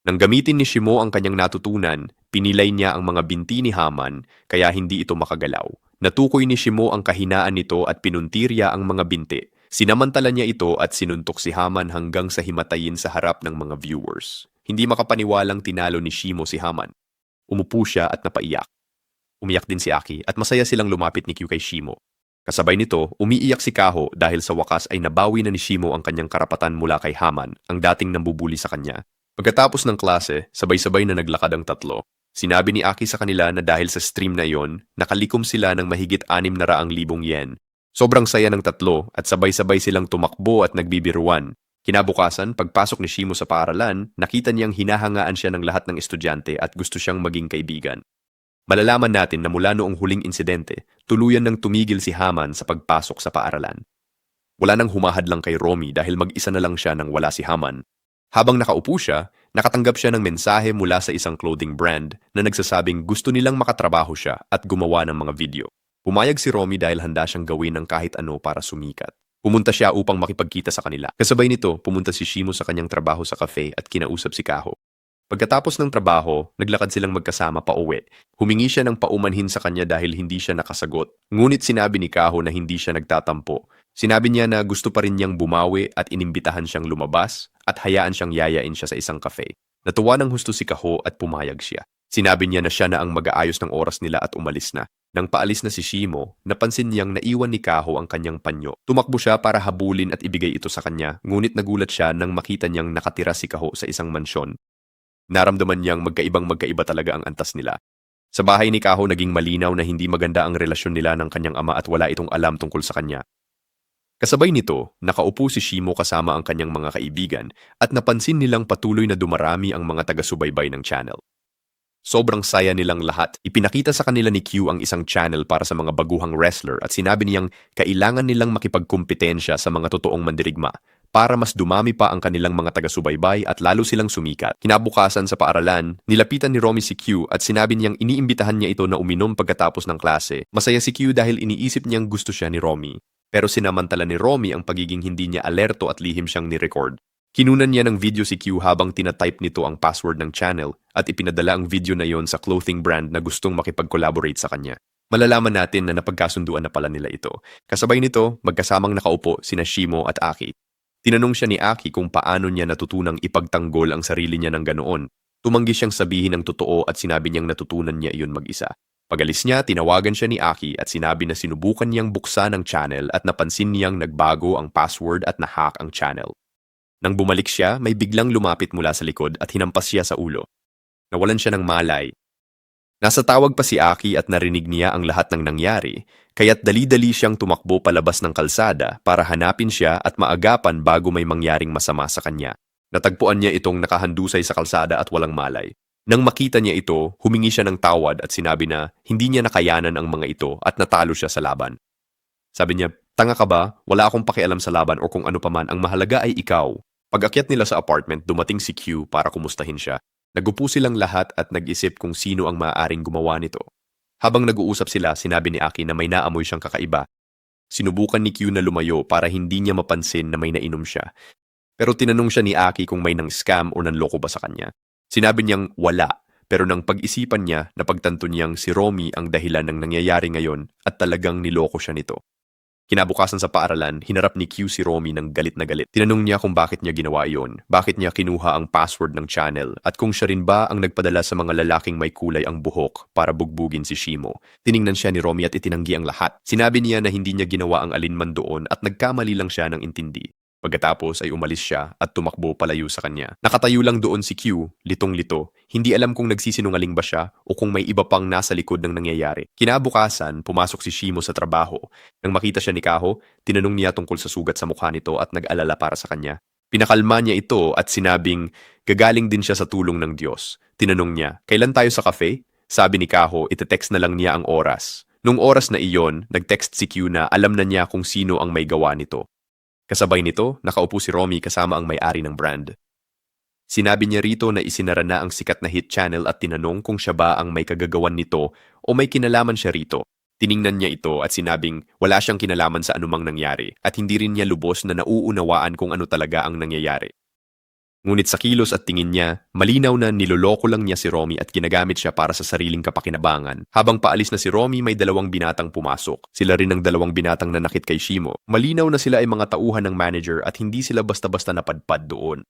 Nang gamitin ni Shimo ang kanyang natutunan, pinilay niya ang mga binti ni Haman kaya hindi ito makagalaw. Natukoy ni Shimo ang kahinaan nito at pinuntirya ang mga binti. Sinamantala niya ito at sinuntok si Haman hanggang sa himatayin sa harap ng mga viewers. Hindi makapaniwalang tinalo ni Shimo si Haman. Umupo siya at napaiyak. Umiyak din si Aki at masaya silang lumapit ni Q kay Shimo. Kasabay nito, umiiyak si Kaho dahil sa wakas ay nabawi na ni Shimo ang kanyang karapatan mula kay Haman, ang dating nambubuli sa kanya. Pagkatapos ng klase, sabay-sabay na naglakad ang tatlo. Sinabi ni Aki sa kanila na dahil sa stream na iyon, nakalikom sila ng mahigit 600,000 yen. Sobrang saya ng tatlo at sabay-sabay silang tumakbo at nagbibiruan. Kinabukasan, pagpasok ni Shimo sa paaralan, nakita niyang hinahangaan siya ng lahat ng estudyante at gusto siyang maging kaibigan. Malalaman natin na mula noong huling insidente, tuluyan nang tumigil si Haman sa pagpasok sa paaralan. Wala nang humahad lang kay Romy dahil mag-isa na lang siya nang wala si Haman. Habang nakaupo siya, nakatanggap siya ng mensahe mula sa isang clothing brand na nagsasabing gusto nilang makatrabaho siya at gumawa ng mga video. Pumayag si Romy dahil handa siyang gawin ng kahit ano para sumikat. Pumunta siya upang makipagkita sa kanila. Kasabay nito, pumunta si Shimo sa kanyang trabaho sa cafe at kinausap si Kaho. Pagkatapos ng trabaho, naglakad silang magkasama pauwi. Humingi siya ng paumanhin sa kanya dahil hindi siya nakasagot. Ngunit sinabi ni Kaho na hindi siya nagtatampo. Sinabi niya na gusto pa rin niyang bumawi at inimbitahan siyang lumabas at hayaan siyang yayain siya sa isang cafe. Natuwa ng husto si Kaho at pumayag siya. Sinabi niya na siya na ang mag-aayos ng oras nila at umalis na. Nang paalis na si Shimo, napansin niyang naiwan ni Kaho ang kanyang panyo. Tumakbo siya para habulin at ibigay ito sa kanya, ngunit nagulat siya nang makita niyang nakatira si Kaho sa isang mansyon. Naramdaman niyang magkaiba talaga ang antas nila. Sa bahay ni Kaho naging malinaw na hindi maganda ang relasyon nila ng kanyang ama at wala itong alam tungkol sa kanya. Kasabay nito, nakaupo si Shimo kasama ang kanyang mga kaibigan at napansin nilang patuloy na dumarami ang mga taga-subaybay ng channel. Sobrang saya nilang lahat. Ipinakita sa kanila ni Q ang isang channel para sa mga baguhang wrestler at sinabi niyang kailangan nilang makipagkumpetensya sa mga totoong mandirigma para mas dumami pa ang kanilang mga taga-subaybay at lalo silang sumikat. Kinabukasan sa paaralan, nilapitan ni Romy si Q at sinabi niyang iniimbitahan niya ito na uminom pagkatapos ng klase. Masaya si Q dahil iniisip niyang gusto siya ni Romy. Pero sinamantala ni Romy ang pagiging hindi niya alerto at lihim siyang ni-record. Kinunan niya ng video si Q habang tinatype nito ang password ng channel at ipinadala ang video na yon sa clothing brand na gustong makipag-collaborate sa kanya. Malalaman natin na napagkasunduan na pala nila ito. Kasabay nito, magkasamang nakaupo sina Shimo at Aki. Tinanong siya ni Aki kung paano niya natutunang ipagtanggol ang sarili niya ng ganoon. Tumanggi siyang sabihin ang totoo at sinabi niyang natutunan niya iyon mag-isa. Pagalis niya, tinawagan siya ni Aki at sinabi na sinubukan niyang buksan ang channel at napansin niyang nagbago ang password at nahack ang channel. Nang bumalik siya, may biglang lumapit mula sa likod at hinampas siya sa ulo. Nawalan siya ng malay. Nasa tawag pa si Aki at narinig niya ang lahat ng nangyari, kaya't dali-dali siyang tumakbo palabas ng kalsada para hanapin siya at maagapan bago may mangyaring masama sa kanya. Natagpuan niya itong nakahandusay sa kalsada at walang malay. Nang makita niya ito, humingi siya ng tawad at sinabi na hindi niya nakayanan ang mga ito at natalo siya sa laban. Sabi niya, "Tanga ka ba? Wala akong pakialam sa laban o kung ano paman, ang mahalaga ay ikaw." Pag-akyat nila sa apartment, dumating si Q para kumustahin siya. Nagupo silang lahat at nag-isip kung sino ang maaaring gumawa nito. Habang nag-uusap sila, sinabi ni Aki na may naamoy siyang kakaiba. Sinubukan ni Q na lumayo para hindi niya mapansin na may nainom siya. Pero tinanong siya ni Aki kung may nang scam o nanloko ba sa kanya. Sinabi niyang wala, pero nang pag-isipan niya, napagtanto niyang si Romy ang dahilan ng nangyayari ngayon at talagang niloko siya nito. Kinabukasan sa paaralan, hinarap ni Q si Romy ng galit na galit. Tinanong niya kung bakit niya ginawa iyon, bakit niya kinuha ang password ng channel, at kung siya rin ba ang nagpadala sa mga lalaking may kulay ang buhok para bugbugin si Shimo. Tiningnan siya ni Romy at itinanggi ang lahat. Sinabi niya na hindi niya ginawa ang alinman doon at nagkamali lang siya ng intindi. Pagkatapos ay umalis siya at tumakbo palayo sa kanya. Nakatayo lang doon si Q, litong-lito. Hindi alam kung nagsisinungaling ba siya o kung may iba pang nasa likod ng nangyayari. Kinabukasan, pumasok si Shimo sa trabaho. Nang makita siya ni Kaho, tinanong niya tungkol sa sugat sa mukha nito at nag-alala para sa kanya. Pinakalma niya ito at sinabing gagaling din siya sa tulong ng Diyos. Tinanong niya, "Kailan tayo sa cafe?" Sabi ni Kaho, ite-text na lang niya ang oras. Nung oras na iyon, nag-text si Q na alam na niya kung sino ang may gawa nito. Kasabay nito, nakaupo si Romy kasama ang may-ari ng brand. Sinabi niya rito na isinara na ang sikat na hit channel at tinanong kung siya ba ang may kagagawan nito o may kinalaman siya rito. Tiningnan niya ito at sinabing wala siyang kinalaman sa anumang nangyari at hindi rin niya lubos na nauunawaan kung ano talaga ang nangyayari. Ngunit sa kilos at tingin niya, malinaw na niloloko lang niya si Romy at ginagamit siya para sa sariling kapakinabangan. Habang paalis na si Romy, may dalawang binatang pumasok. Sila rin ang dalawang binatang nanakit kay Shimo. Malinaw na sila ay mga tauhan ng manager at hindi sila basta-basta napadpad doon.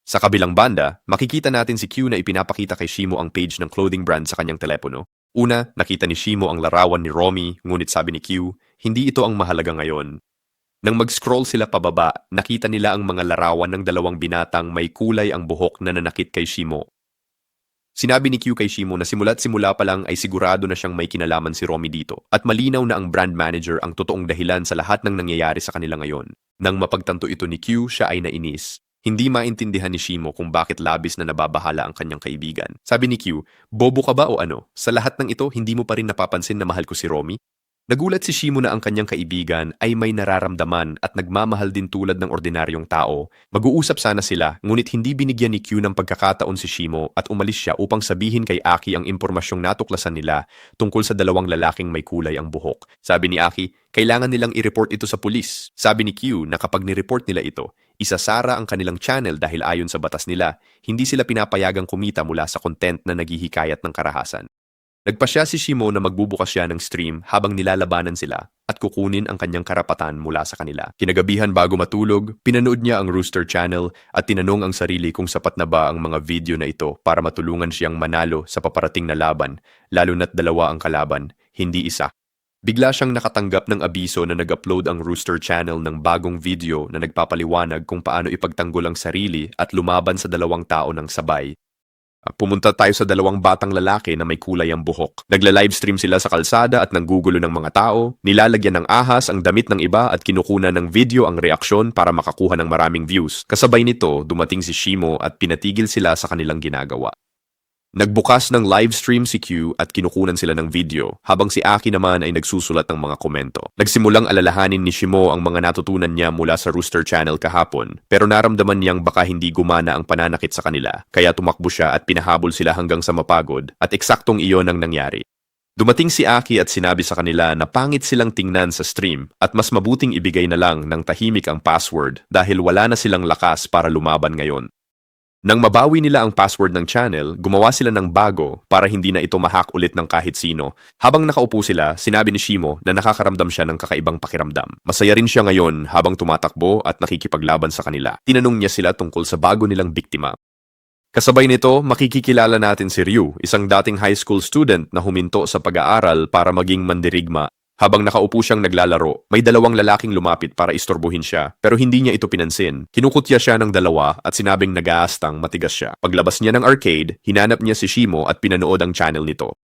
Sa kabilang banda, makikita natin si Q na ipinapakita kay Shimo ang page ng clothing brand sa kanyang telepono. Una, nakita ni Shimo ang larawan ni Romy, ngunit sabi ni Q, hindi ito ang mahalaga ngayon. Nang mag-scroll sila pababa, nakita nila ang mga larawan ng dalawang binatang may kulay ang buhok na nanakit kay Shimo. Sinabi ni Q kay Shimo na simula't simula pa lang ay sigurado na siyang may kinalaman si Romy dito at malinaw na ang brand manager ang totoong dahilan sa lahat ng nangyayari sa kanila ngayon. Nang mapagtanto ito ni Q, siya ay nainis. Hindi maintindihan ni Shimo kung bakit labis na nababahala ang kanyang kaibigan. Sabi ni Q, "Bobo ka ba o ano? Sa lahat ng ito, hindi mo pa rin napapansin na mahal ko si Romy?" Nagulat si Shimo na ang kanyang kaibigan ay may nararamdaman at nagmamahal din tulad ng ordinaryong tao. Mag-uusap sana sila, ngunit hindi binigyan ni Q ng pagkakataon si Shimo at umalis siya upang sabihin kay Aki ang impormasyong natuklasan nila tungkol sa dalawang lalaking may kulay ang buhok. Sabi ni Aki, kailangan nilang i-report ito sa pulis. Sabi ni Q na kapag ni-report nila ito, isasara ang kanilang channel dahil ayon sa batas nila, hindi sila pinapayagang kumita mula sa content na naghihikayat ng karahasan. Nagpasya si Shimo na magbubukas siya ng stream habang nilalabanan sila at kukunin ang kanyang karapatan mula sa kanila. Kinagabihan bago matulog, pinanood niya ang Rooster Channel at tinanong ang sarili kung sapat na ba ang mga video na ito para matulungan siyang manalo sa paparating na laban, lalo na't dalawa ang kalaban, hindi isa. Bigla siyang nakatanggap ng abiso na nag-upload ang Rooster Channel ng bagong video na nagpapaliwanag kung paano ipagtanggol ang sarili at lumaban sa dalawang tao ng sabay. Pumunta tayo sa dalawang batang lalaki na may kulay ang buhok. Nagla-livestream sila sa kalsada at nanggugulo ng mga tao, nilalagyan ng ahas ang damit ng iba at kinukunan ng video ang reaksyon para makakuha ng maraming views. Kasabay nito, dumating si Shimo at pinatigil sila sa kanilang ginagawa. Nagbukas ng livestream si Q at kinukunan sila ng video, habang si Aki naman ay nagsusulat ng mga komento. Nagsimulang alalahanin ni Shimo ang mga natutunan niya mula sa Rooster Channel kahapon, pero naramdaman niyang baka hindi gumana ang pananakit sa kanila, kaya tumakbo siya at pinahabol sila hanggang sa mapagod, at eksaktong iyon ang nangyari. Dumating si Aki at sinabi sa kanila na pangit silang tingnan sa stream at mas mabuting ibigay na lang ng tahimik ang password dahil wala na silang lakas para lumaban ngayon. Nang mabawi nila ang password ng channel, gumawa sila ng bago para hindi na ito ma-hack ulit ng kahit sino. Habang nakaupo sila, sinabi ni Shimo na nakakaramdam siya ng kakaibang pakiramdam. Masaya rin siya ngayon habang tumatakbo at nakikipaglaban sa kanila. Tinanong niya sila tungkol sa bago nilang biktima. Kasabay nito, makikikilala natin si Ryu, isang dating high school student na huminto sa pag-aaral para maging mandirigma. Habang nakaupo siyang naglalaro, may dalawang lalaking lumapit para istorbohin siya, pero hindi niya ito pinansin. Kinukutya siya ng dalawa at sinabing nag-aastang matigas siya. Paglabas niya ng arcade, hinanap niya si Shimo at pinanood ang channel nito.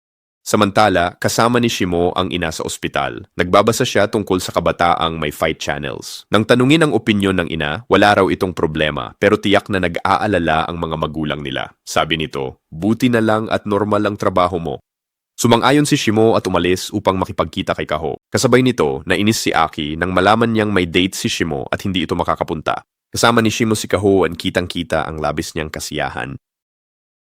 Samantala, kasama ni Shimo ang ina sa ospital. Nagbabasa siya tungkol sa kabataang may fight channels. Nang tanungin ang opinyon ng ina, wala raw itong problema pero tiyak na nag-aalala ang mga magulang nila. Sabi nito, buti na lang at normal ang trabaho mo. Sumang-ayon si Shimo at umalis upang makipagkita kay Kaho. Kasabay nito, nainis si Aki nang malaman niyang may date si Shimo at hindi ito makakapunta. Kasama ni Shimo si Kaho at kitang-kita ang labis niyang kasiyahan.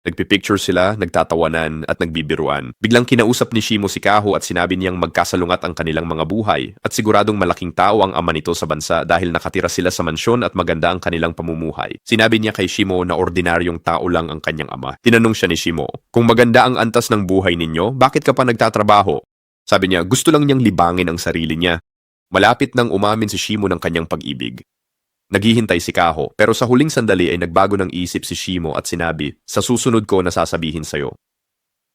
Nagpipicture sila, nagtatawanan at nagbibiruan. Biglang kinausap ni Shimo si Kaho at sinabi niyang magkasalungat ang kanilang mga buhay at siguradong malaking tao ang ama nito sa bansa dahil nakatira sila sa mansyon at maganda ang kanilang pamumuhay. Sinabi niya kay Shimo na ordinaryong tao lang ang kanyang ama. Tinanong siya ni Shimo, kung maganda ang antas ng buhay ninyo, bakit ka pa nagtatrabaho? Sabi niya, gusto lang niyang libangin ang sarili niya. Malapit nang umamin si Shimo ng kanyang pag-ibig. Naghihintay si Kaho, pero sa huling sandali ay nagbago ng isip si Shimo at sinabi, sa susunod ko na sasabihin sa'yo.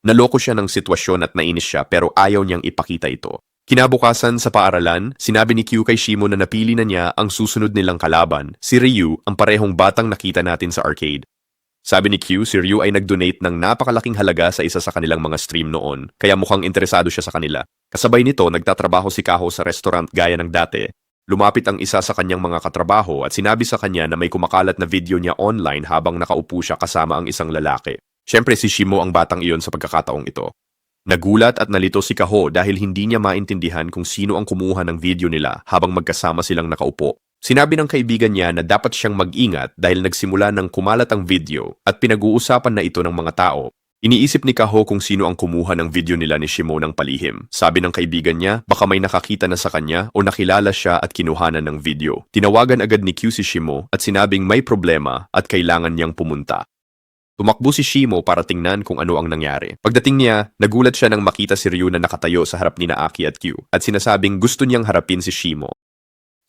Naloko siya ng sitwasyon at nainis siya pero ayaw niyang ipakita ito. Kinabukasan sa paaralan, sinabi ni Q kay Shimo na napili na niya ang susunod nilang kalaban, si Ryu, ang parehong batang nakita natin sa arcade. Sabi ni Q, si Ryu ay nag-donate ng napakalaking halaga sa isa sa kanilang mga stream noon, kaya mukhang interesado siya sa kanila. Kasabay nito, nagtatrabaho si Kaho sa restaurant gaya ng dati. Lumapit ang isa sa kanyang mga katrabaho at sinabi sa kanya na may kumakalat na video niya online habang nakaupo siya kasama ang isang lalaki. Siyempre si Shimo ang batang iyon sa pagkakataong ito. Nagulat at nalito si Kaho dahil hindi niya maintindihan kung sino ang kumuha ng video nila habang magkasama silang nakaupo. Sinabi ng kaibigan niya na dapat siyang mag-ingat dahil nagsimula ng kumalat ang video at pinag-uusapan na ito ng mga tao. Iniisip ni Kaho kung sino ang kumuha ng video nila ni Shimo ng palihim. Sabi ng kaibigan niya, baka may nakakita na sa kanya o nakilala siya at kinuhanan ng video. Tinawagan agad ni Q si Shimo at sinabing may problema at kailangan niyang pumunta. Tumakbo si Shimo para tingnan kung ano ang nangyari. Pagdating niya, nagulat siya nang makita si Ryu na nakatayo sa harap ni Aki at Q at sinasabing gusto niyang harapin si Shimo.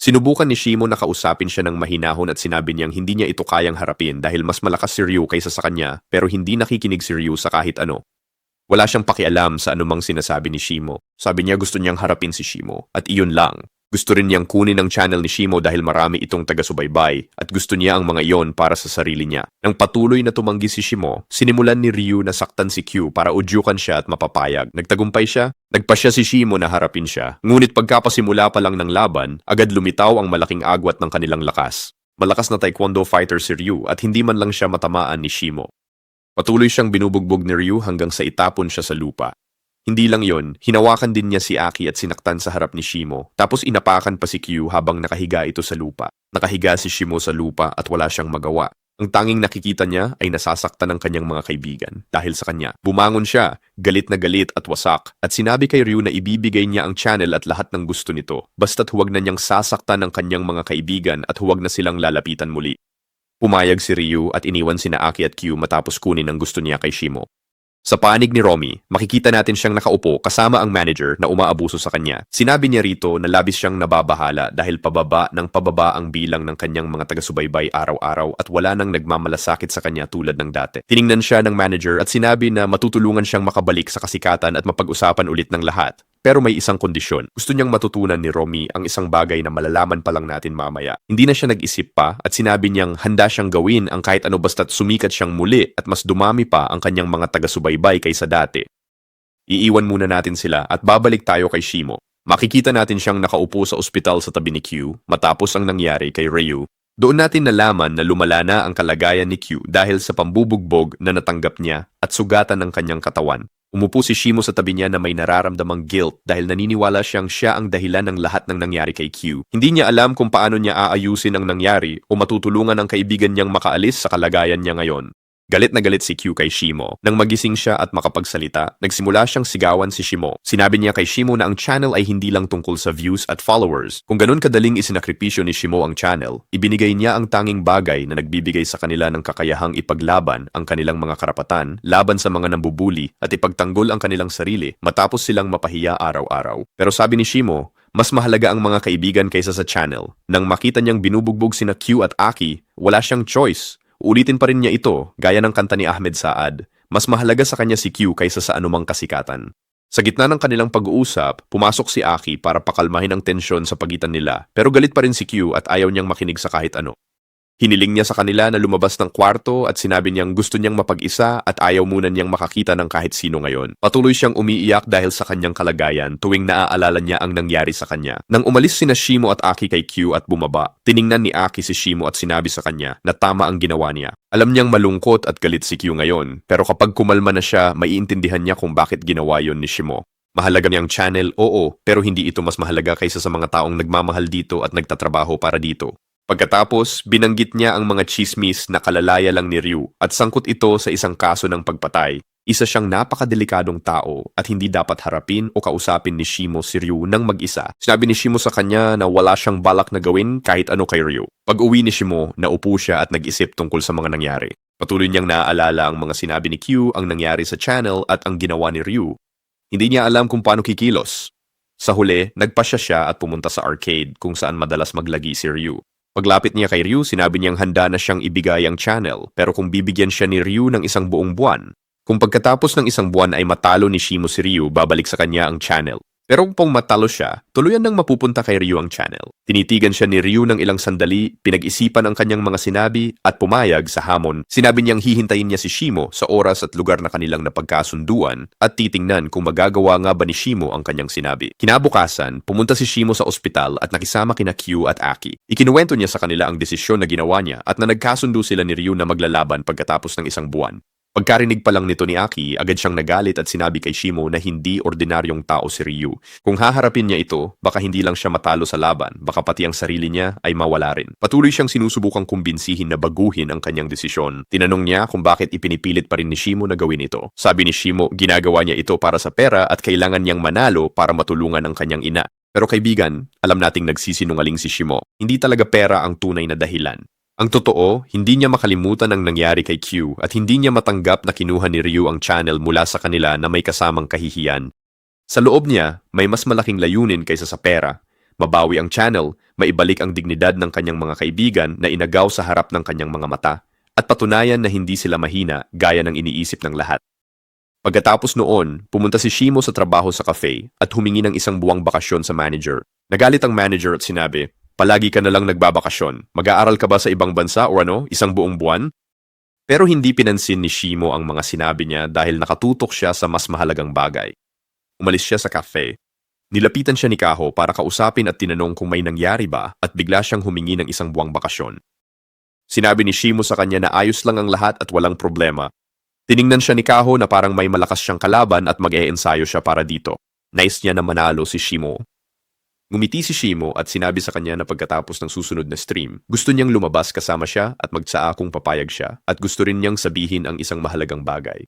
Sinubukan ni Shimo na kausapin siya ng mahinahon at sinabi niyang hindi niya ito kayang harapin dahil mas malakas si Ryu kaysa sa kanya pero hindi nakikinig si Ryu sa kahit ano. Wala siyang pakialam sa anumang sinasabi ni Shimo. Sabi niya gusto niyang harapin si Shimo at iyon lang. Gusto rin niyang kunin ang channel ni Shimo dahil marami itong taga-subaybay at gusto niya ang mga iyon para sa sarili niya. Nang patuloy na tumanggi si Shimo, sinimulan ni Ryu na saktan si Q para udyukan siya at mapapayag. Nagtagumpay siya, nagpasya si Shimo na harapin siya. Ngunit pagkapasimula pa lang ng laban, agad lumitaw ang malaking agwat ng kanilang lakas. Malakas na taekwondo fighter si Ryu at hindi man lang siya matamaan ni Shimo. Patuloy siyang binubugbog ni Ryu hanggang sa itapon siya sa lupa. Hindi lang yon, hinawakan din niya si Aki at sinaktan sa harap ni Shimo. Tapos inapakan pa si Q habang nakahiga ito sa lupa. Nakahiga si Shimo sa lupa at wala siyang magawa. Ang tanging nakikita niya ay nasasaktan ng kanyang mga kaibigan. Dahil sa kanya, bumangon siya, galit na galit at wasak. At sinabi kay Ryu na ibibigay niya ang channel at lahat ng gusto nito. Basta't huwag na niyang sasaktan ng kanyang mga kaibigan at huwag na silang lalapitan muli. Pumayag si Ryu at iniwan sina Aki at Q matapos kunin ang gusto niya kay Shimo. Sa panig ni Romy, makikita natin siyang nakaupo kasama ang manager na umaabuso sa kanya. Sinabi niya rito na labis siyang nababahala dahil pababa ang bilang ng kanyang mga taga-subaybay araw-araw at wala nang nagmamalasakit sa kanya tulad ng dati. Tiningnan siya ng manager at sinabi na matutulungan siyang makabalik sa kasikatan at mapag-usapan ulit ng lahat. Pero may isang kondisyon. Gusto niyang matutunan ni Romy ang isang bagay na malalaman pa lang natin mamaya. Hindi na siya nag-isip pa at sinabi niyang handa siyang gawin ang kahit ano basta't sumikat siyang muli at mas dumami pa ang kanyang mga taga-subaybay kaysa dati. Iiwan muna natin sila at babalik tayo kay Shimo. Makikita natin siyang nakaupo sa ospital sa tabi ni Q matapos ang nangyari kay Ryu. Doon natin nalaman na lumala na ang kalagayan ni Q dahil sa pambubugbog na natanggap niya at sugatan ng kanyang katawan. Umupo si Shimo sa tabi niya na may nararamdamang guilt dahil naniniwala siyang siya ang dahilan ng lahat ng nangyari kay Q. Hindi niya alam kung paano niya aayusin ang nangyari o matutulungan ang kaibigan niyang makaalis sa kalagayan niya ngayon. Galit na galit si Q kay Shimo. Nang magising siya at makapagsalita, nagsimula siyang sigawan si Shimo. Sinabi niya kay Shimo na ang channel ay hindi lang tungkol sa views at followers. Kung ganun kadaling isinakripisyo ni Shimo ang channel, ibinigay niya ang tanging bagay na nagbibigay sa kanila ng kakayahang ipaglaban ang kanilang mga karapatan, laban sa mga nambubuli at ipagtanggol ang kanilang sarili matapos silang mapahiya araw-araw. Pero sabi ni Shimo, mas mahalaga ang mga kaibigan kaysa sa channel. Nang makita niyang binubugbog sina Q at Aki, wala siyang choice. Ulitin pa rin niya ito, gaya ng kanta ni Ahmed Saad, mas mahalaga sa kanya si Q kaysa sa anumang kasikatan. Sa gitna ng kanilang pag-uusap, pumasok si Aki para pakalmahin ang tensyon sa pagitan nila, pero galit pa rin si Q at ayaw niyang makinig sa kahit ano. Hiniling niya sa kanila na lumabas ng kwarto at sinabi niyang gusto niyang mapag-isa at ayaw muna niyang makakita ng kahit sino ngayon. Patuloy siyang umiiyak dahil sa kanyang kalagayan tuwing naaalala niya ang nangyari sa kanya. Nang umalis sina Shimo at Aki kay Q at bumaba, tiningnan ni Aki si Shimo at sinabi sa kanya na tama ang ginawa niya. Alam niyang malungkot at galit si Q ngayon, pero kapag kumalma na siya, maiintindihan niya kung bakit ginawa yon ni Shimo. Mahalaga niyang channel, oo, pero hindi ito mas mahalaga kaysa sa mga taong nagmamahal dito at nagtatrabaho para dito. Pagkatapos, binanggit niya ang mga chismis na kalalaya lang ni Ryu at sangkot ito sa isang kaso ng pagpatay. Isa siyang napakadelikadong tao at hindi dapat harapin o kausapin ni Shimo si Ryu nang mag-isa. Sinabi ni Shimo sa kanya na wala siyang balak na gawin kahit ano kay Ryu. Pag-uwi ni Shimo, naupo siya at nag-isip tungkol sa mga nangyari. Patuloy niyang naaalala ang mga sinabi ni Q, ang nangyari sa channel at ang ginawa ni Ryu. Hindi niya alam kung paano kikilos. Sa huli, nagpasya siya at pumunta sa arcade kung saan madalas maglagi si Ryu. Paglapit niya kay Ryu, sinabi niyang handa na siyang ibigay ang channel pero kung bibigyan siya ni Ryu ng isang buong buwan. Kung pagkatapos ng isang buwan ay matalo ni Shimo si Ryu, babalik sa kanya ang channel. Pero kung matalo siya, tuluyan nang mapupunta kay Ryu ang channel. Tinitigan siya ni Ryu ng ilang sandali, pinag-isipan ang kanyang mga sinabi at pumayag sa hamon. Sinabi niyang hihintayin niya si Shimo sa oras at lugar na kanilang napagkasunduan at titingnan kung magagawa nga ba ni Shimo ang kanyang sinabi. Kinabukasan, pumunta si Shimo sa ospital at nakisama kina Q at Aki. Ikinuwento niya sa kanila ang desisyon na ginawa niya at na nagkasundo sila ni Ryu na maglalaban pagkatapos ng isang buwan. Pagkarinig pa lang nito ni Aki, agad siyang nagalit at sinabi kay Shimo na hindi ordinaryong tao si Ryu. Kung haharapin niya ito, baka hindi lang siya matalo sa laban, baka pati ang sarili niya ay mawala rin. Patuloy siyang sinusubukang kumbinsihin na baguhin ang kanyang desisyon. Tinanong niya kung bakit ipinipilit pa rin ni Shimo na gawin ito. Sabi ni Shimo, ginagawa niya ito para sa pera at kailangan niyang manalo para matulungan ang kanyang ina. Pero kaibigan, alam nating nagsisinungaling si Shimo. Hindi talaga pera ang tunay na dahilan. Ang totoo, hindi niya makalimutan ang nangyari kay Q at hindi niya matanggap na kinuha ni Ryu ang channel mula sa kanila na may kasamang kahihiyan. Sa loob niya, may mas malaking layunin kaysa sa pera. Mabawi ang channel, maibalik ang dignidad ng kanyang mga kaibigan na inagaw sa harap ng kanyang mga mata, at patunayan na hindi sila mahina gaya ng iniisip ng lahat. Pagkatapos noon, pumunta si Shimo sa trabaho sa cafe at humingi ng isang buwang bakasyon sa manager. Nagalit ang manager at sinabi, "Palagi ka na lang nagbabakasyon. Mag-aaral ka ba sa ibang bansa o ano, isang buong buwan?" Pero hindi pinansin ni Shimo ang mga sinabi niya dahil nakatutok siya sa mas mahalagang bagay. Umalis siya sa cafe. Nilapitan siya ni Kaho para kausapin at tinanong kung may nangyari ba at bigla siyang humingi ng isang buwang bakasyon. Sinabi ni Shimo sa kanya na ayos lang ang lahat at walang problema. Tiningnan siya ni Kaho na parang may malakas siyang kalaban at mag-e-ensayo siya para dito. Nais niya na manalo si Shimo. Ngumiti si Shimo at sinabi sa kanya na pagkatapos ng susunod na stream, gusto niyang lumabas kasama siya at magtsaa kung papayag siya at gusto rin niyang sabihin ang isang mahalagang bagay.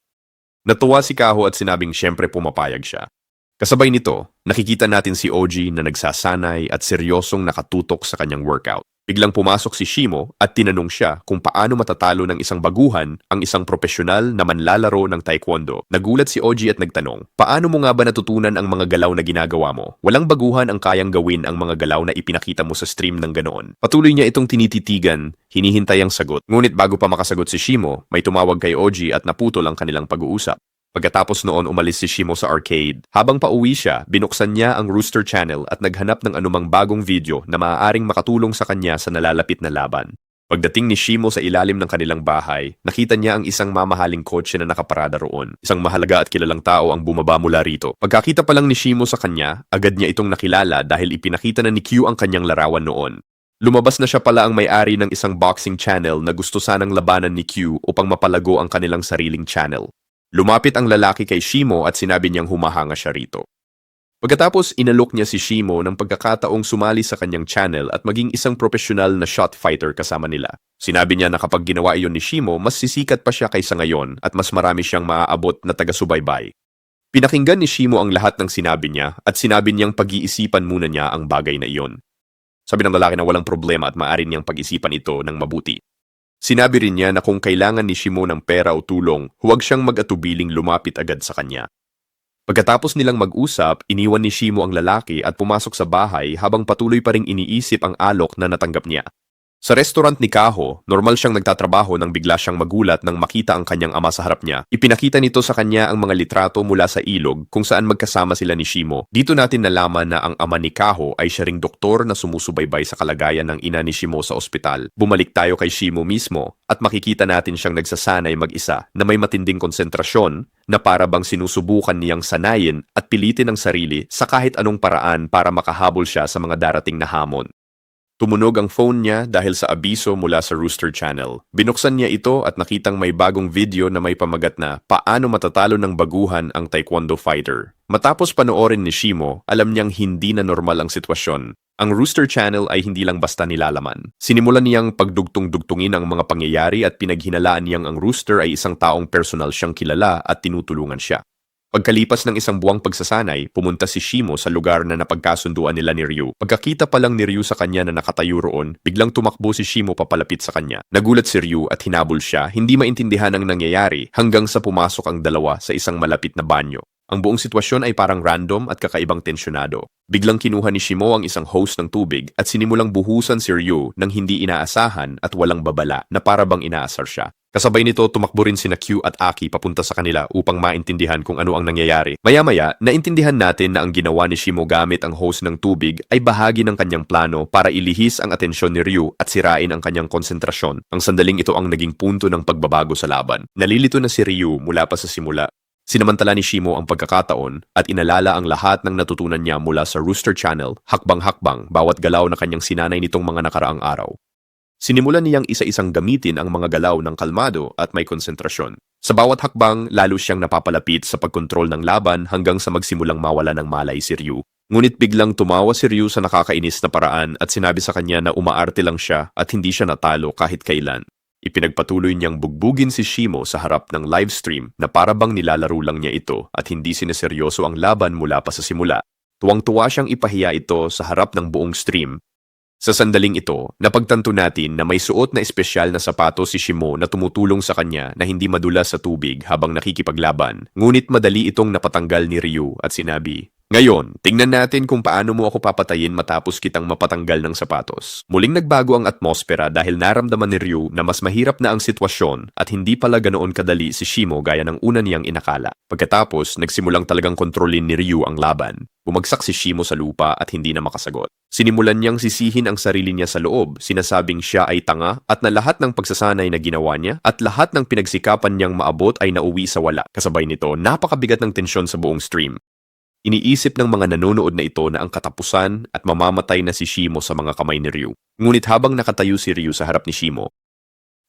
Natuwa si Kaho at sinabing siyempre pumapayag siya. Kasabay nito, nakikita natin si OG na nagsasanay at seryosong nakatutok sa kanyang workout. Biglang pumasok si Shimo at tinanong siya kung paano matatalo ng isang baguhan ang isang profesional na manlalaro ng taekwondo. Nagulat si OG at nagtanong, paano mo nga ba natutunan ang mga galaw na ginagawa mo? Walang baguhan ang kayang gawin ang mga galaw na ipinakita mo sa stream ng ganoon. Patuloy niya itong tinititigan, hinihintay ang sagot. Ngunit bago pa makasagot si Shimo, may tumawag kay OG at naputol ang kanilang pag-uusap. Pagkatapos noon umalis si Shimo sa arcade. Habang pauwi siya, binuksan niya ang Rooster Channel at naghanap ng anumang bagong video na maaaring makatulong sa kanya sa nalalapit na laban. Pagdating ni Shimo sa ilalim ng kanilang bahay, nakita niya ang isang mamahaling kotse na nakaparada roon. Isang mahalaga at kilalang tao ang bumaba mula rito. Pagkakita pa lang ni Shimo sa kanya, agad niya itong nakilala dahil ipinakita na ni Q ang kanyang larawan noon. Lumabas na siya pala ang may-ari ng isang boxing channel na gusto sanang labanan ni Q upang mapalago ang kanilang sariling channel. Lumapit ang lalaki kay Shimo at sinabi niyang humahanga siya rito. Pagkatapos inalok niya si Shimo ng pagkakataong sumali sa kanyang channel at maging isang profesional na shot fighter kasama nila. Sinabi niya na kapag ginawa iyon ni Shimo, mas sisikat pa siya kaysa ngayon at mas marami siyang maaabot na taga-subaybay. Pinakinggan ni Shimo ang lahat ng sinabi niya at sinabi niyang pag-iisipan muna niya ang bagay na iyon. Sabi ng lalaki na walang problema at maaari niyang pag-isipan ito ng mabuti. Sinabi rin niya na kung kailangan ni Shimo ng pera o tulong, huwag siyang mag-atubiling lumapit agad sa kanya. Pagkatapos nilang mag-usap, iniwan ni Shimo ang lalaki at pumasok sa bahay habang patuloy pa ring iniisip ang alok na natanggap niya. Sa restaurant ni Kaho, normal siyang nagtatrabaho nang bigla siyang magulat nang makita ang kanyang ama sa harap niya. Ipinakita nito sa kanya ang mga litrato mula sa ilog kung saan magkasama sila ni Shimo. Dito natin nalaman na ang ama ni Kaho ay siya ring doktor na sumusubaybay sa kalagayan ng ina ni Shimo sa ospital. Bumalik tayo kay Shimo mismo at makikita natin siyang nagsasanay mag-isa na may matinding konsentrasyon na para bang sinusubukan niyang sanayin at pilitin ang sarili sa kahit anong paraan para makahabol siya sa mga darating na hamon. Tumunog ang phone niya dahil sa abiso mula sa Rooster Channel. Binuksan niya ito at nakitang may bagong video na may pamagat na paano matatalo ng baguhan ang taekwondo fighter. Matapos panoorin ni Shimo, alam niyang hindi na normal ang sitwasyon. Ang Rooster Channel ay hindi lang basta nilalaman. Sinimulan niyang pagdugtong-dugtungin ang mga pangyayari at pinaghinalaan niyang ang Rooster ay isang taong personal siyang kilala at tinutulungan siya. Pagkalipas ng isang buwang pagsasanay, pumunta si Shimo sa lugar na napagkasunduan nila ni Ryu. Pagkakita pa lang ni Ryu sa kanya na nakatayo roon, biglang tumakbo si Shimo papalapit sa kanya. Nagulat si Ryu at hinabol siya, hindi maintindihan ang nangyayari hanggang sa pumasok ang dalawa sa isang malapit na banyo. Ang buong sitwasyon ay parang random at kakaibang tensyonado. Biglang kinuha ni Shimo ang isang hose ng tubig at sinimulang buhusan si Ryu nang hindi inaasahan at walang babala na para bang inaasar siya. Kasabay nito, tumakbo rin sina Q at Aki papunta sa kanila upang maintindihan kung ano ang nangyayari. Maya-maya, naintindihan natin na ang ginawa ni Shimo gamit ang hose ng tubig ay bahagi ng kanyang plano para ilihis ang atensyon ni Ryu at sirain ang kanyang konsentrasyon. Ang sandaling ito ang naging punto ng pagbabago sa laban. Nalilito na si Ryu mula pa sa simula. Sinamantala ni Shimo ang pagkakataon at inalala ang lahat ng natutunan niya mula sa Rooster Channel, hakbang-hakbang bawat galaw na kanyang sinanay nitong mga nakaraang araw. Sinimulan niyang isa-isang gamitin ang mga galaw ng kalmado at may konsentrasyon. Sa bawat hakbang, lalo siyang napapalapit sa pagkontrol ng laban hanggang sa magsimulang mawala ng malay si Ryu. Ngunit biglang tumawa si Ryu sa nakakainis na paraan at sinabi sa kanya na umaarte lang siya at hindi siya natalo kahit kailan. Ipinagpatuloy niyang bugbugin si Shimo sa harap ng livestream na para bang nilalaro lang niya ito at hindi sineseryoso ang laban mula pa sa simula. Tuwang-tuwa siyang ipahiya ito sa harap ng buong stream. Sa sandaling ito, napagtanto natin na may suot na espesyal na sapatos si Shimo na tumutulong sa kanya na hindi madulas sa tubig habang nakikipaglaban. Ngunit madali itong napatanggal ni Ryu at sinabi, "Ngayon, tingnan natin kung paano mo ako papatayin matapos kitang mapatanggal ng sapatos." Muling nagbago ang atmosfera dahil naramdaman ni Ryu na mas mahirap na ang sitwasyon at hindi pala ganoon kadali si Shimo gaya ng una niyang inakala. Pagkatapos, nagsimulang talagang kontrolin ni Ryu ang laban. Bumagsak si Shimo sa lupa at hindi na makasagot. Sinimulan niyang sisihin ang sarili niya sa loob, sinasabing siya ay tanga at na lahat ng pagsasanay na ginawa niya at lahat ng pinagsikapan niyang maabot ay nauwi sa wala. Kasabay nito, napakabigat ng tensyon sa buong stream. Iniisip ng mga nanonood na ito na ang katapusan at mamamatay na si Shimo sa mga kamay ni Ryu. Ngunit habang nakatayo si Ryu sa harap ni Shimo,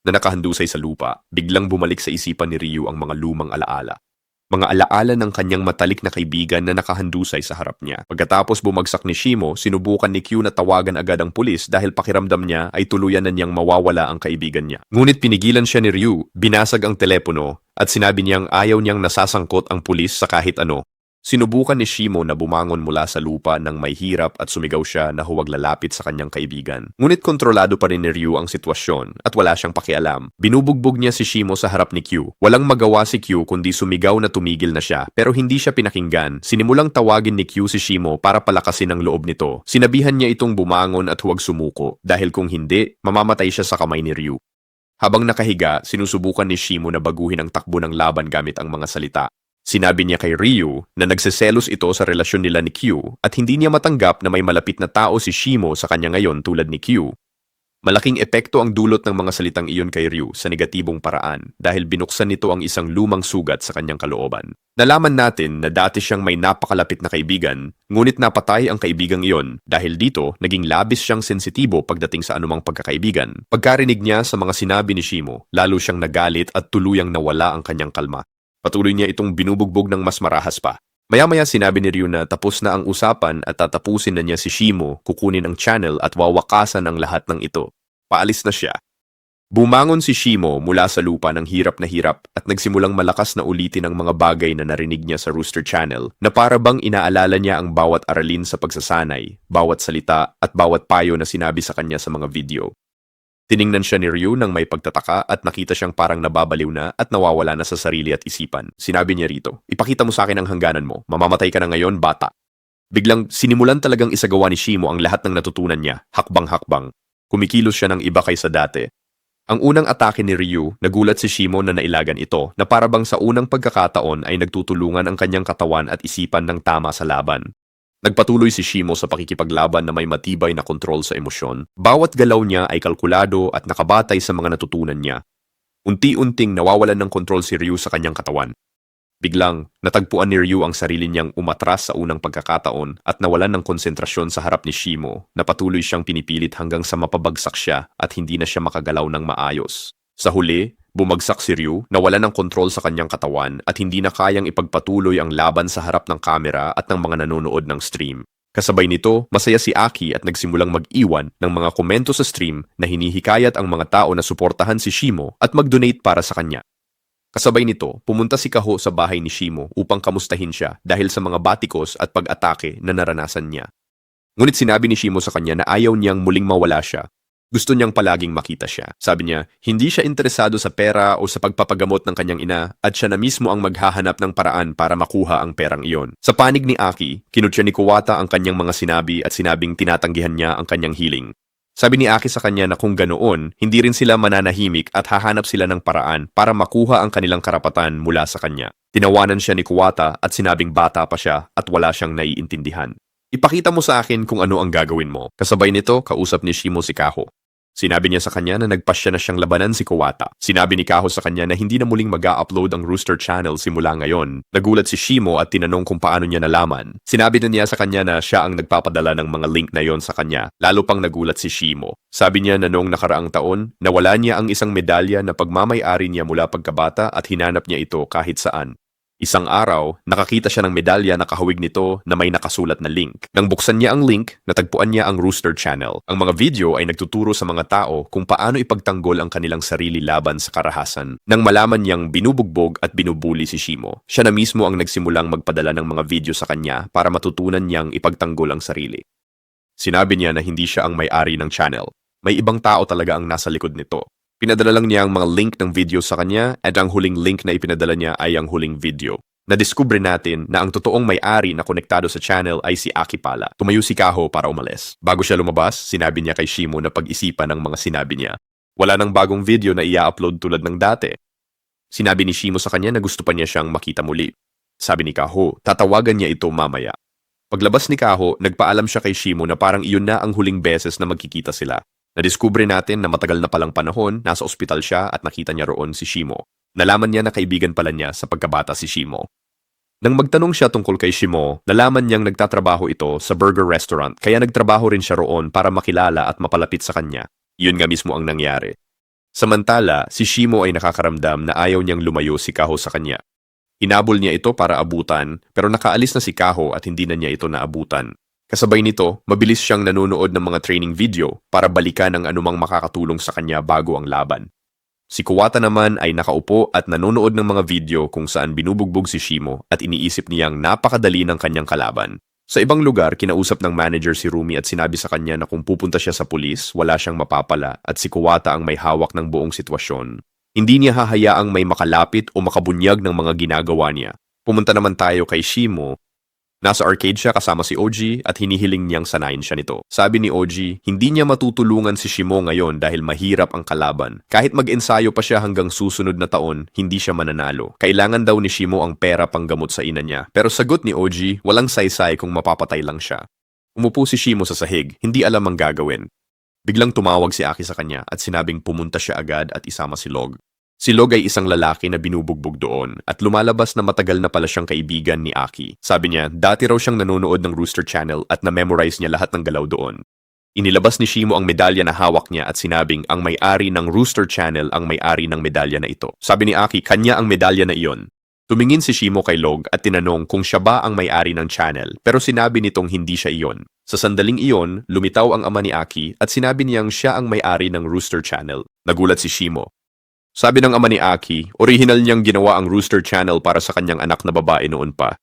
na nakahandusay sa lupa, biglang bumalik sa isipan ni Ryu ang mga lumang alaala. Mga alaala ng kanyang matalik na kaibigan na nakahandusay sa harap niya. Pagkatapos bumagsak ni Shimo, sinubukan ni Q na tawagan agad ang pulis dahil pakiramdam niya ay tuluyan na niyang mawawala ang kaibigan niya. Ngunit pinigilan siya ni Ryu, binasag ang telepono at sinabi niyang ayaw niyang nasasangkot ang pulis sa kahit ano. Sinubukan ni Shimo na bumangon mula sa lupa nang may hirap at sumigaw siya na huwag lalapit sa kanyang kaibigan. Ngunit kontrolado pa rin ni Ryu ang sitwasyon at wala siyang pakialam. Binubugbog niya si Shimo sa harap ni Q. Walang magawa si Q kundi sumigaw na tumigil na siya pero hindi siya pinakinggan. Sinimulang tawagin ni Q si Shimo para palakasin ang loob nito. Sinabihan niya itong bumangon at huwag sumuko dahil kung hindi, mamamatay siya sa kamay ni Ryu. Habang nakahiga, sinusubukan ni Shimo na baguhin ang takbo ng laban gamit ang mga salita. Sinabi niya kay Ryu na nagseselos ito sa relasyon nila ni Q at hindi niya matanggap na may malapit na tao si Shimo sa kanya ngayon tulad ni Q. Malaking epekto ang dulot ng mga salitang iyon kay Ryu sa negatibong paraan dahil binuksan nito ang isang lumang sugat sa kanyang kalooban. Nalaman natin na dati siyang may napakalapit na kaibigan, ngunit napatay ang kaibigang iyon dahil dito naging labis siyang sensitibo pagdating sa anumang pagkakaibigan. Pagkarinig niya sa mga sinabi ni Shimo, lalo siyang nagalit at tuluyang nawala ang kanyang kalma. Patuloy niya itong binubugbog ng mas marahas pa. Maya-maya sinabi ni Ryu na tapos na ang usapan at tatapusin na niya si Shimo, kukunin ang channel at wawakasan ang lahat ng ito. Paalis na siya. Bumangon si Shimo mula sa lupa ng hirap na hirap at nagsimulang malakas na ulitin ang mga bagay na narinig niya sa Rooster Channel na para bang inaalala niya ang bawat aralin sa pagsasanay, bawat salita at bawat payo na sinabi sa kanya sa mga video. Tiningnan siya ni Ryu nang may pagtataka at nakita siyang parang nababaliw na at nawawala na sa sarili at isipan. Sinabi niya rito, "Ipakita mo sa akin ang hangganan mo. Mamamatay ka na ngayon, bata." Biglang sinimulan talagang isagawa ni Shimo ang lahat ng natutunan niya, hakbang-hakbang. Kumikilos siya ng iba kaysa dati. Ang unang atake ni Ryu, nagulat si Shimo na nailagan ito na parabang sa unang pagkakataon ay nagtutulungan ang kanyang katawan at isipan ng tama sa laban. Nagpatuloy si Shimo sa pakikipaglaban na may matibay na kontrol sa emosyon. Bawat galaw niya ay kalkulado at nakabatay sa mga natutunan niya. Unti-unting nawawalan ng kontrol si Ryu sa kanyang katawan. Biglang, natagpuan ni Ryu ang sarili niyang umatras sa unang pagkakataon at nawalan ng konsentrasyon sa harap ni Shimo na patuloy siyang pinipilit hanggang sa mapabagsak siya at hindi na siya makagalaw ng maayos. Sa huli, bumagsak si Ryu, nawalan ng kontrol sa kanyang katawan at hindi na kayang ipagpatuloy ang laban sa harap ng kamera at ng mga nanonood ng stream. Kasabay nito, masaya si Aki at nagsimulang mag-iwan ng mga komento sa stream na hinihikayat ang mga tao na suportahan si Shimo at mag-donate para sa kanya. Kasabay nito, pumunta si Kaho sa bahay ni Shimo upang kamustahin siya dahil sa mga batikos at pag-atake na naranasan niya. Ngunit sinabi ni Shimo sa kanya na ayaw niyang muling mawala siya. Gusto niyang palaging makita siya. Sabi niya, hindi siya interesado sa pera o sa pagpapagamot ng kanyang ina at siya na mismo ang maghahanap ng paraan para makuha ang perang iyon. Sa panig ni Aki, kinutya ni Kuwata ang kanyang mga sinabi at sinabing tinatanggihan niya ang kanyang healing. Sabi ni Aki sa kanya na kung ganoon, hindi rin sila mananahimik at hahanap sila ng paraan para makuha ang kanilang karapatan mula sa kanya. Tinawanan siya ni Kuwata at sinabing bata pa siya at wala siyang naiintindihan. Ipakita mo sa akin kung ano ang gagawin mo. Kasabay nito, kausap ni Shimo si Kaho. Sinabi niya sa kanya na nagpasya na siyang labanan si Kuwata. Sinabi ni Kaho sa kanya na hindi na muling mag-a-upload ang Rooster Channel simula ngayon. Nagulat si Shimo at tinanong kung paano niya nalaman. Sinabi na niya sa kanya na siya ang nagpapadala ng mga link na yon sa kanya. Lalo pang nagulat si Shimo. Sabi niya na noong nakaraang taon, nawala niya ang isang medalya na pagmamay-ari niya mula pagkabata at hinanap niya ito kahit saan. Isang araw, nakakita siya ng medalya na kahawig nito na may nakasulat na link. Nang buksan niya ang link, natagpuan niya ang Rooster Channel. Ang mga video ay nagtuturo sa mga tao kung paano ipagtanggol ang kanilang sarili laban sa karahasan. Nang malaman niyang binubugbog at binubuli si Shimo, siya na mismo ang nagsimulang magpadala ng mga video sa kanya para matutunan niyang ipagtanggol ang sarili. Sinabi niya na hindi siya ang may-ari ng channel. May ibang tao talaga ang nasa likod nito. Pinadala lang niya ang mga link ng video sa kanya at ang huling link na ipinadala niya ay ang huling video. Nadiskubre natin na ang totoong may-ari na konektado sa channel ay si Aki pala. Tumayo si Kaho para umalis. Bago siya lumabas, sinabi niya kay Shimo na pag-isipan ang mga sinabi niya. Wala nang bagong video na i-upload tulad ng dati. Sinabi ni Shimo sa kanya na gusto pa niya siyang makita muli. Sabi ni Kaho, tatawagan niya ito mamaya. Paglabas ni Kaho, nagpaalam siya kay Shimo na parang iyon na ang huling beses na magkikita sila. Nadiskubre natin na matagal na palang panahon, nasa ospital siya at nakita niya roon si Shimo. Nalaman niya na kaibigan pala niya sa pagkabata si Shimo. Nang magtanong siya tungkol kay Shimo, nalaman niyang nagtatrabaho ito sa burger restaurant kaya nagtrabaho rin siya roon para makilala at mapalapit sa kanya. Yun nga mismo ang nangyari. Samantala, si Shimo ay nakakaramdam na ayaw niyang lumayo si Kaho sa kanya. Hinabol niya ito para abutan pero nakaalis na si Kaho at hindi na niya ito naabutan. Kasabay nito, mabilis siyang nanonood ng mga training video para balikan ang anumang makakatulong sa kanya bago ang laban. Si Kuwata naman ay nakaupo at nanonood ng mga video kung saan binubugbog si Shimo at iniisip niyang napakadali ng kanyang kalaban. Sa ibang lugar, kinausap ng manager si Rumi at sinabi sa kanya na kung pupunta siya sa pulis, wala siyang mapapala at si Kuwata ang may hawak ng buong sitwasyon. Hindi niya hahayaang may makalapit o makabunyag ng mga ginagawa niya. Pumunta naman tayo kay Shimo. Nasa arcade siya kasama si OG at hinihiling niyang sanayin siya nito. Sabi ni OG, hindi niya matutulungan si Shimo ngayon dahil mahirap ang kalaban. Kahit mag-ensayo pa siya hanggang susunod na taon, hindi siya mananalo. Kailangan daw ni Shimo ang pera panggamot sa ina niya. Pero sagot ni OG, walang saysay kung mapapatay lang siya. Umupo si Shimo sa sahig, hindi alam ang gagawin. Biglang tumawag si Aki sa kanya at sinabing pumunta siya agad at isama si Log. Si Log ay isang lalaki na binubugbog doon at lumalabas na matagal na pala siyang kaibigan ni Aki. Sabi niya, dati raw siyang nanonood ng Rooster Channel at na-memorize niya lahat ng galaw doon. Inilabas ni Shimo ang medalya na hawak niya at sinabing ang may-ari ng Rooster Channel ang may-ari ng medalya na ito. Sabi ni Aki, kanya ang medalya na iyon. Tumingin si Shimo kay Log at tinanong kung siya ba ang may-ari ng channel pero sinabi nitong hindi siya iyon. Sa sandaling iyon, lumitaw ang ama ni Aki at sinabi niyang siya ang may-ari ng Rooster Channel. Nagulat si Shimo. Sabi ng ama ni Aki, orihinal niyang ginawa ang Rooster Channel para sa kanyang anak na babae noon pa.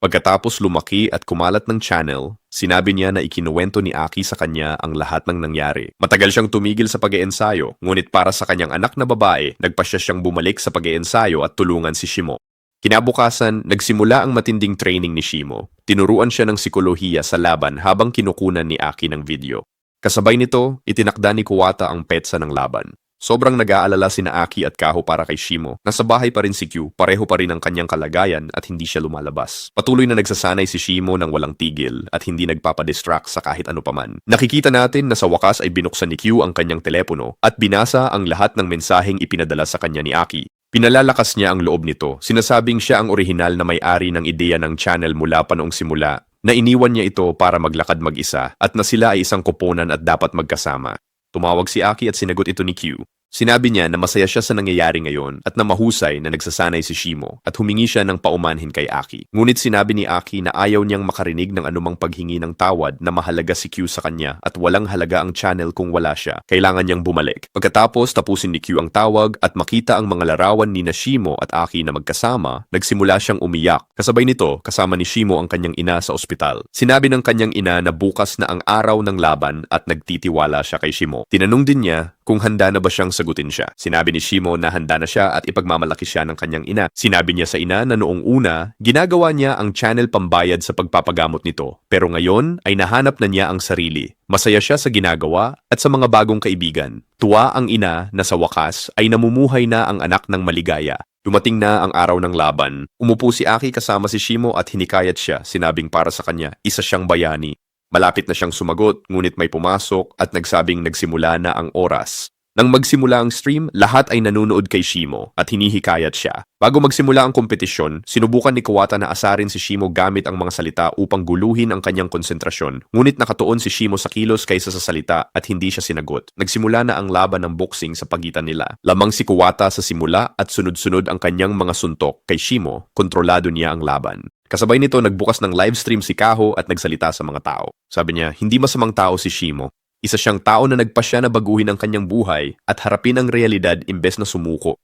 Pagkatapos lumaki at kumalat ng channel, sinabi niya na ikinuwento ni Aki sa kanya ang lahat ng nangyari. Matagal siyang tumigil sa pag-iensayo, ngunit para sa kanyang anak na babae, nagpasya siyang bumalik sa pag-iensayo at tulungan si Shimo. Kinabukasan, nagsimula ang matinding training ni Shimo. Tinuruan siya ng psikolohiya sa laban habang kinukunan ni Aki ng video. Kasabay nito, itinakda ni Kuwata ang petsa ng laban. Sobrang nag-aalala sina Aki at Kaho para kay Shimo. Nasa bahay pa rin si Q, pareho pa rin ang kanyang kalagayan at hindi siya lumalabas. Patuloy na nagsasanay si Shimo ng walang tigil at hindi nagpapadistract sa kahit ano paman. Nakikita natin na sa wakas ay binuksan ni Q ang kanyang telepono at binasa ang lahat ng mensaheng ipinadala sa kanya ni Aki. Pinalalakas niya ang loob nito. Sinasabing siya ang orihinal na may-ari ng ideya ng channel mula pa noong simula, na iniwan niya ito para maglakad mag-isa at na sila ay isang koponan at dapat magkasama. Tumawag si Aki at sinagot ito ni Q. Sinabi niya na masaya siya sa nangyayari ngayon at na mahusay na nagsasanay si Shimo at humingi siya ng paumanhin kay Aki. Ngunit sinabi ni Aki na ayaw niyang makarinig ng anumang paghingi ng tawad na mahalaga si Q sa kanya at walang halaga ang channel kung wala siya. Kailangan niyang bumalik. Pagkatapos tapusin ni Q ang tawag at makita ang mga larawan ni Shimo at Aki na magkasama, nagsimula siyang umiyak. Kasabay nito, kasama ni Shimo ang kanyang ina sa ospital. Sinabi ng kanyang ina na bukas na ang araw ng laban at nagtitiwala siya kay Shimo. Tinanong din niya kung handa na ba siyang sagutin siya. Sinabi ni Shimo na handa na siya at ipagmamalaki siya ng kanyang ina. Sinabi niya sa ina na noong una, ginagawa niya ang channel pambayad sa pagpapagamot nito. Pero ngayon ay nahanap na niya ang sarili. Masaya siya sa ginagawa at sa mga bagong kaibigan. Tuwa ang ina na sa wakas ay namumuhay na ang anak ng maligaya. Dumating na ang araw ng laban. Umupo si Aki kasama si Shimo at hinikayat siya, sinabing para sa kanya, isa siyang bayani. Malapit na siyang sumagot, ngunit may pumasok at nagsabing nagsimula na ang oras. Nang magsimula ang stream, lahat ay nanonood kay Shimo at hinihikayat siya. Bago magsimula ang kompetisyon, sinubukan ni Kuwata na asarin si Shimo gamit ang mga salita upang guluhin ang kanyang konsentrasyon. Ngunit nakatuon si Shimo sa kilos kaysa sa salita at hindi siya sinagot. Nagsimula na ang laban ng boxing sa pagitan nila. Lamang si Kuwata sa simula at sunod-sunod ang kanyang mga suntok kay Shimo, kontrolado niya ang laban. Kasabay nito, nagbukas ng livestream si Kaho at nagsalita sa mga tao. Sabi niya, hindi masamang tao si Shimo. Isa siyang tao na nagpasya na baguhin ang kanyang buhay at harapin ang realidad imbes na sumuko.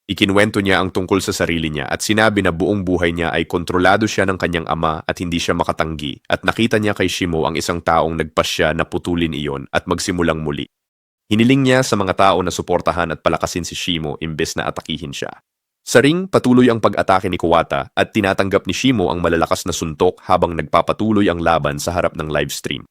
Ikinwento niya ang tungkol sa sarili niya at sinabi na buong buhay niya ay kontrolado siya ng kanyang ama at hindi siya makatanggi at nakita niya kay Shimo ang isang taong nagpasya na putulin iyon at magsimulang muli. Hiniling niya sa mga tao na suportahan at palakasin si Shimo imbes na atakihin siya. Sa ring, patuloy ang pag-atake ni Kuwata at tinatanggap ni Shimo ang malalakas na suntok habang nagpapatuloy ang laban sa harap ng livestream.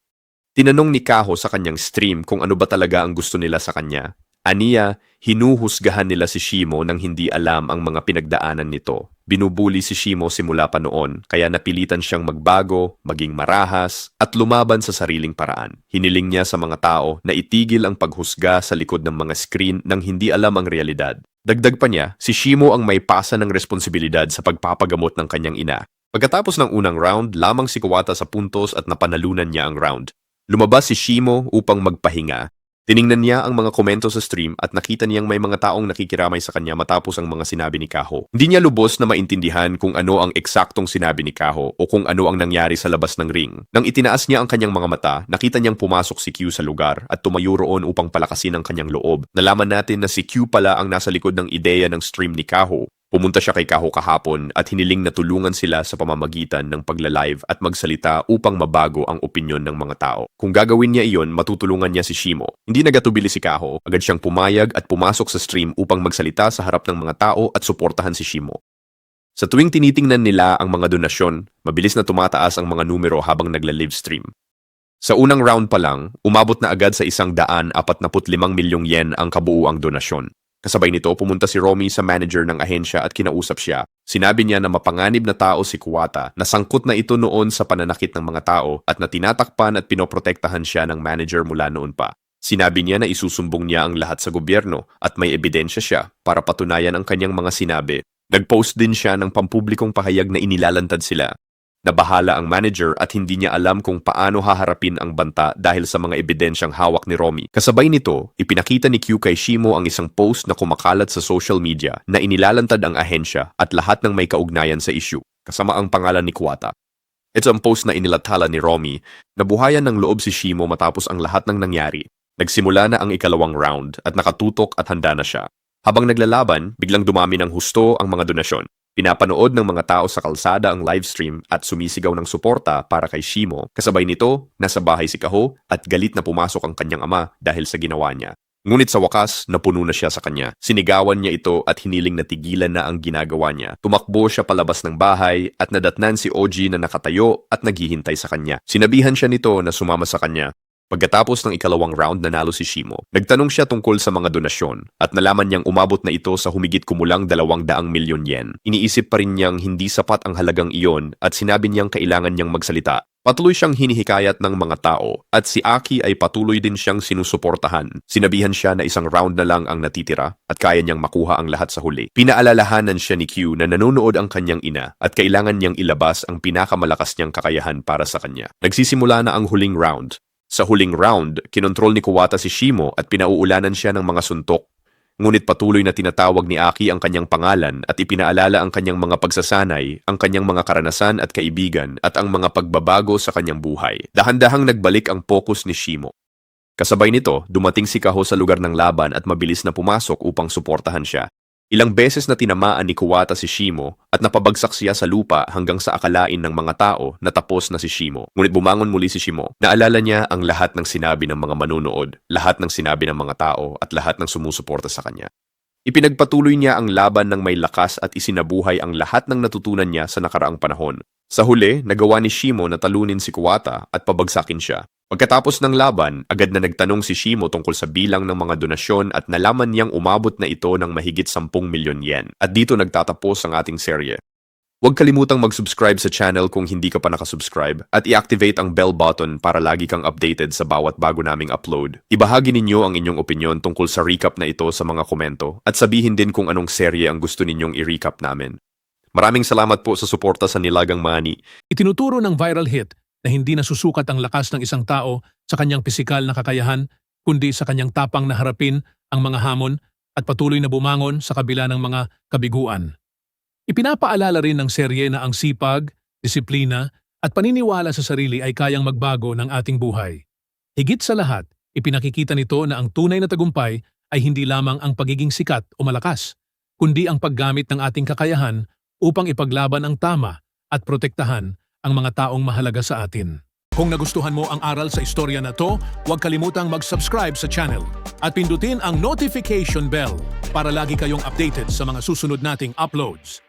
Tinanong ni Kaho sa kanyang stream kung ano ba talaga ang gusto nila sa kanya. Aniya, hinuhusgahan nila si Shimo nang hindi alam ang mga pinagdaanan nito. Binubuli si Shimo simula pa noon, kaya napilitan siyang magbago, maging marahas, at lumaban sa sariling paraan. Hiniling niya sa mga tao na itigil ang paghusga sa likod ng mga screen nang hindi alam ang realidad. Dagdag pa niya, si Shimo ang may pasa ng responsibilidad sa pagpapagamot ng kanyang ina. Pagkatapos ng unang round, lamang si Kuwata sa puntos at napanalunan niya ang round. Lumabas si Shimo upang magpahinga. Tiningnan niya ang mga komento sa stream at nakita niyang may mga taong nakikiramay sa kanya matapos ang mga sinabi ni Kaho. Hindi niya lubos na maintindihan kung ano ang eksaktong sinabi ni Kaho o kung ano ang nangyari sa labas ng ring. Nang itinaas niya ang kanyang mga mata, nakita niyang pumasok si Q sa lugar at tumayo roon upang palakasin ang kanyang loob. Nalaman natin na si Q pala ang nasa likod ng ideya ng stream ni Kaho. Pumunta siya kay Kaho kahapon at hiniling na tulungan sila sa pamamagitan ng pagla-live at magsalita upang mabago ang opinyon ng mga tao. Kung gagawin niya iyon, matutulungan niya si Shimo. Hindi nagatubili si Kaho, agad siyang pumayag at pumasok sa stream upang magsalita sa harap ng mga tao at suportahan si Shimo. Sa tuwing tinitingnan nila ang mga donasyon, mabilis na tumataas ang mga numero habang nagla-live stream. Sa unang round pa lang, umabot na agad sa 145 milyong yen ang kabuuang donasyon. Kasabay nito, pumunta si Romy sa manager ng ahensya at kinausap siya. Sinabi niya na mapanganib na tao si Kuwata, na sangkot na ito noon sa pananakit ng mga tao at na tinatakpan at pinoprotektahan siya ng manager mula noon pa. Sinabi niya na isusumbong niya ang lahat sa gobyerno at may ebidensya siya para patunayan ang kanyang mga sinabi. Nag-post din siya ng pampublikong pahayag na inilalantad sila. Nabahala ang manager at hindi niya alam kung paano haharapin ang banta dahil sa mga ebidensyang hawak ni Romy. Kasabay nito, ipinakita ni Q kay Shimo ang isang post na kumakalat sa social media na inilalantad ang ahensya at lahat ng may kaugnayan sa issue, kasama ang pangalan ni Kuwata. Ito ang post na inilathala ni Romy. Nabuhayan ng loob si Shimo matapos ang lahat ng nangyari. Nagsimula na ang ikalawang round at nakatutok at handa na siya. Habang naglalaban, biglang dumami ng husto ang mga donasyon. Pinapanood ng mga tao sa kalsada ang livestream at sumisigaw ng suporta para kay Shimo. Kasabay nito, nasa bahay si Kaho at galit na pumasok ang kanyang ama dahil sa ginawa niya. Ngunit sa wakas, napuno na siya sa kanya. Sinigawan niya ito at hiniling na tigilan na ang ginagawa niya. Tumakbo siya palabas ng bahay at nadatnan si OG na nakatayo at naghihintay sa kanya. Sinabihan siya nito na sumama sa kanya. Pagkatapos ng ikalawang round nanalo si Shimo. Nagtanong siya tungkol sa mga donasyon at nalaman niyang umabot na ito sa humigit kumulang 200 milyon yen. Iniisip pa rin niyang hindi sapat ang halagang iyon at sinabi niyang kailangan niyang magsalita. Patuloy siyang hinihikayat ng mga tao at si Aki ay patuloy din siyang sinusuportahan. Sinabihan siya na isang round na lang ang natitira at kaya niyang makuha ang lahat sa huli. Pinaalalahanan siya ni Q na nanonood ang kanyang ina at kailangan niyang ilabas ang pinakamalakas niyang kakayahan para sa kanya. Nagsisimula na ang huling round. Sa huling round, kinontrol ni Kuwata si Shimo at pinauulanan siya ng mga suntok. Ngunit patuloy na tinatawag ni Aki ang kanyang pangalan at ipinaalala ang kanyang mga pagsasanay, ang kanyang mga karanasan at kaibigan at ang mga pagbabago sa kanyang buhay. Dahan-dahang nagbalik ang focus ni Shimo. Kasabay nito, dumating si Kaho sa lugar ng laban at mabilis na pumasok upang suportahan siya. Ilang beses na tinamaan ni Kuwata si Shimo at napabagsak siya sa lupa hanggang sa akalain ng mga tao na tapos na si Shimo. Ngunit bumangon muli si Shimo. Naalala niya ang lahat ng sinabi ng mga manunood, lahat ng sinabi ng mga tao at lahat ng sumusuporta sa kanya. Ipinagpatuloy niya ang laban ng may lakas at isinabuhay ang lahat ng natutunan niya sa nakaraang panahon. Sa huli, nagawa ni Shimo na talunin si Kuwata at pabagsakin siya. Pagkatapos ng laban, agad na nagtanong si Shimo tungkol sa bilang ng mga donasyon at nalaman niyang umabot na ito ng mahigit 10 milyon yen. At dito nagtatapos ang ating serye. Huwag kalimutang mag-subscribe sa channel kung hindi ka pa nakasubscribe at i-activate ang bell button para lagi kang updated sa bawat bago naming upload. Ibahagi ninyo ang inyong opinyon tungkol sa recap na ito sa mga komento at sabihin din kung anong serye ang gusto ninyong i-recap namin. Maraming salamat po sa suporta sa Nilagang Money. Itinuturo ng viral hit na hindi nasusukat ang lakas ng isang tao sa kanyang pisikal na kakayahan, kundi sa kanyang tapang na harapin ang mga hamon at patuloy na bumangon sa kabila ng mga kabiguan. Ipinapaalala rin ng serye na ang sipag, disiplina at paniniwala sa sarili ay kayang magbago ng ating buhay. Higit sa lahat, ipinakikita nito na ang tunay na tagumpay ay hindi lamang ang pagiging sikat o malakas, kundi ang paggamit ng ating kakayahan upang ipaglaban ang tama at protektahan ang mga taong mahalaga sa atin. Kung nagustuhan mo ang aral sa istorya na to, huwag kalimutang mag-subscribe sa channel at pindutin ang notification bell para lagi kayong updated sa mga susunod nating uploads.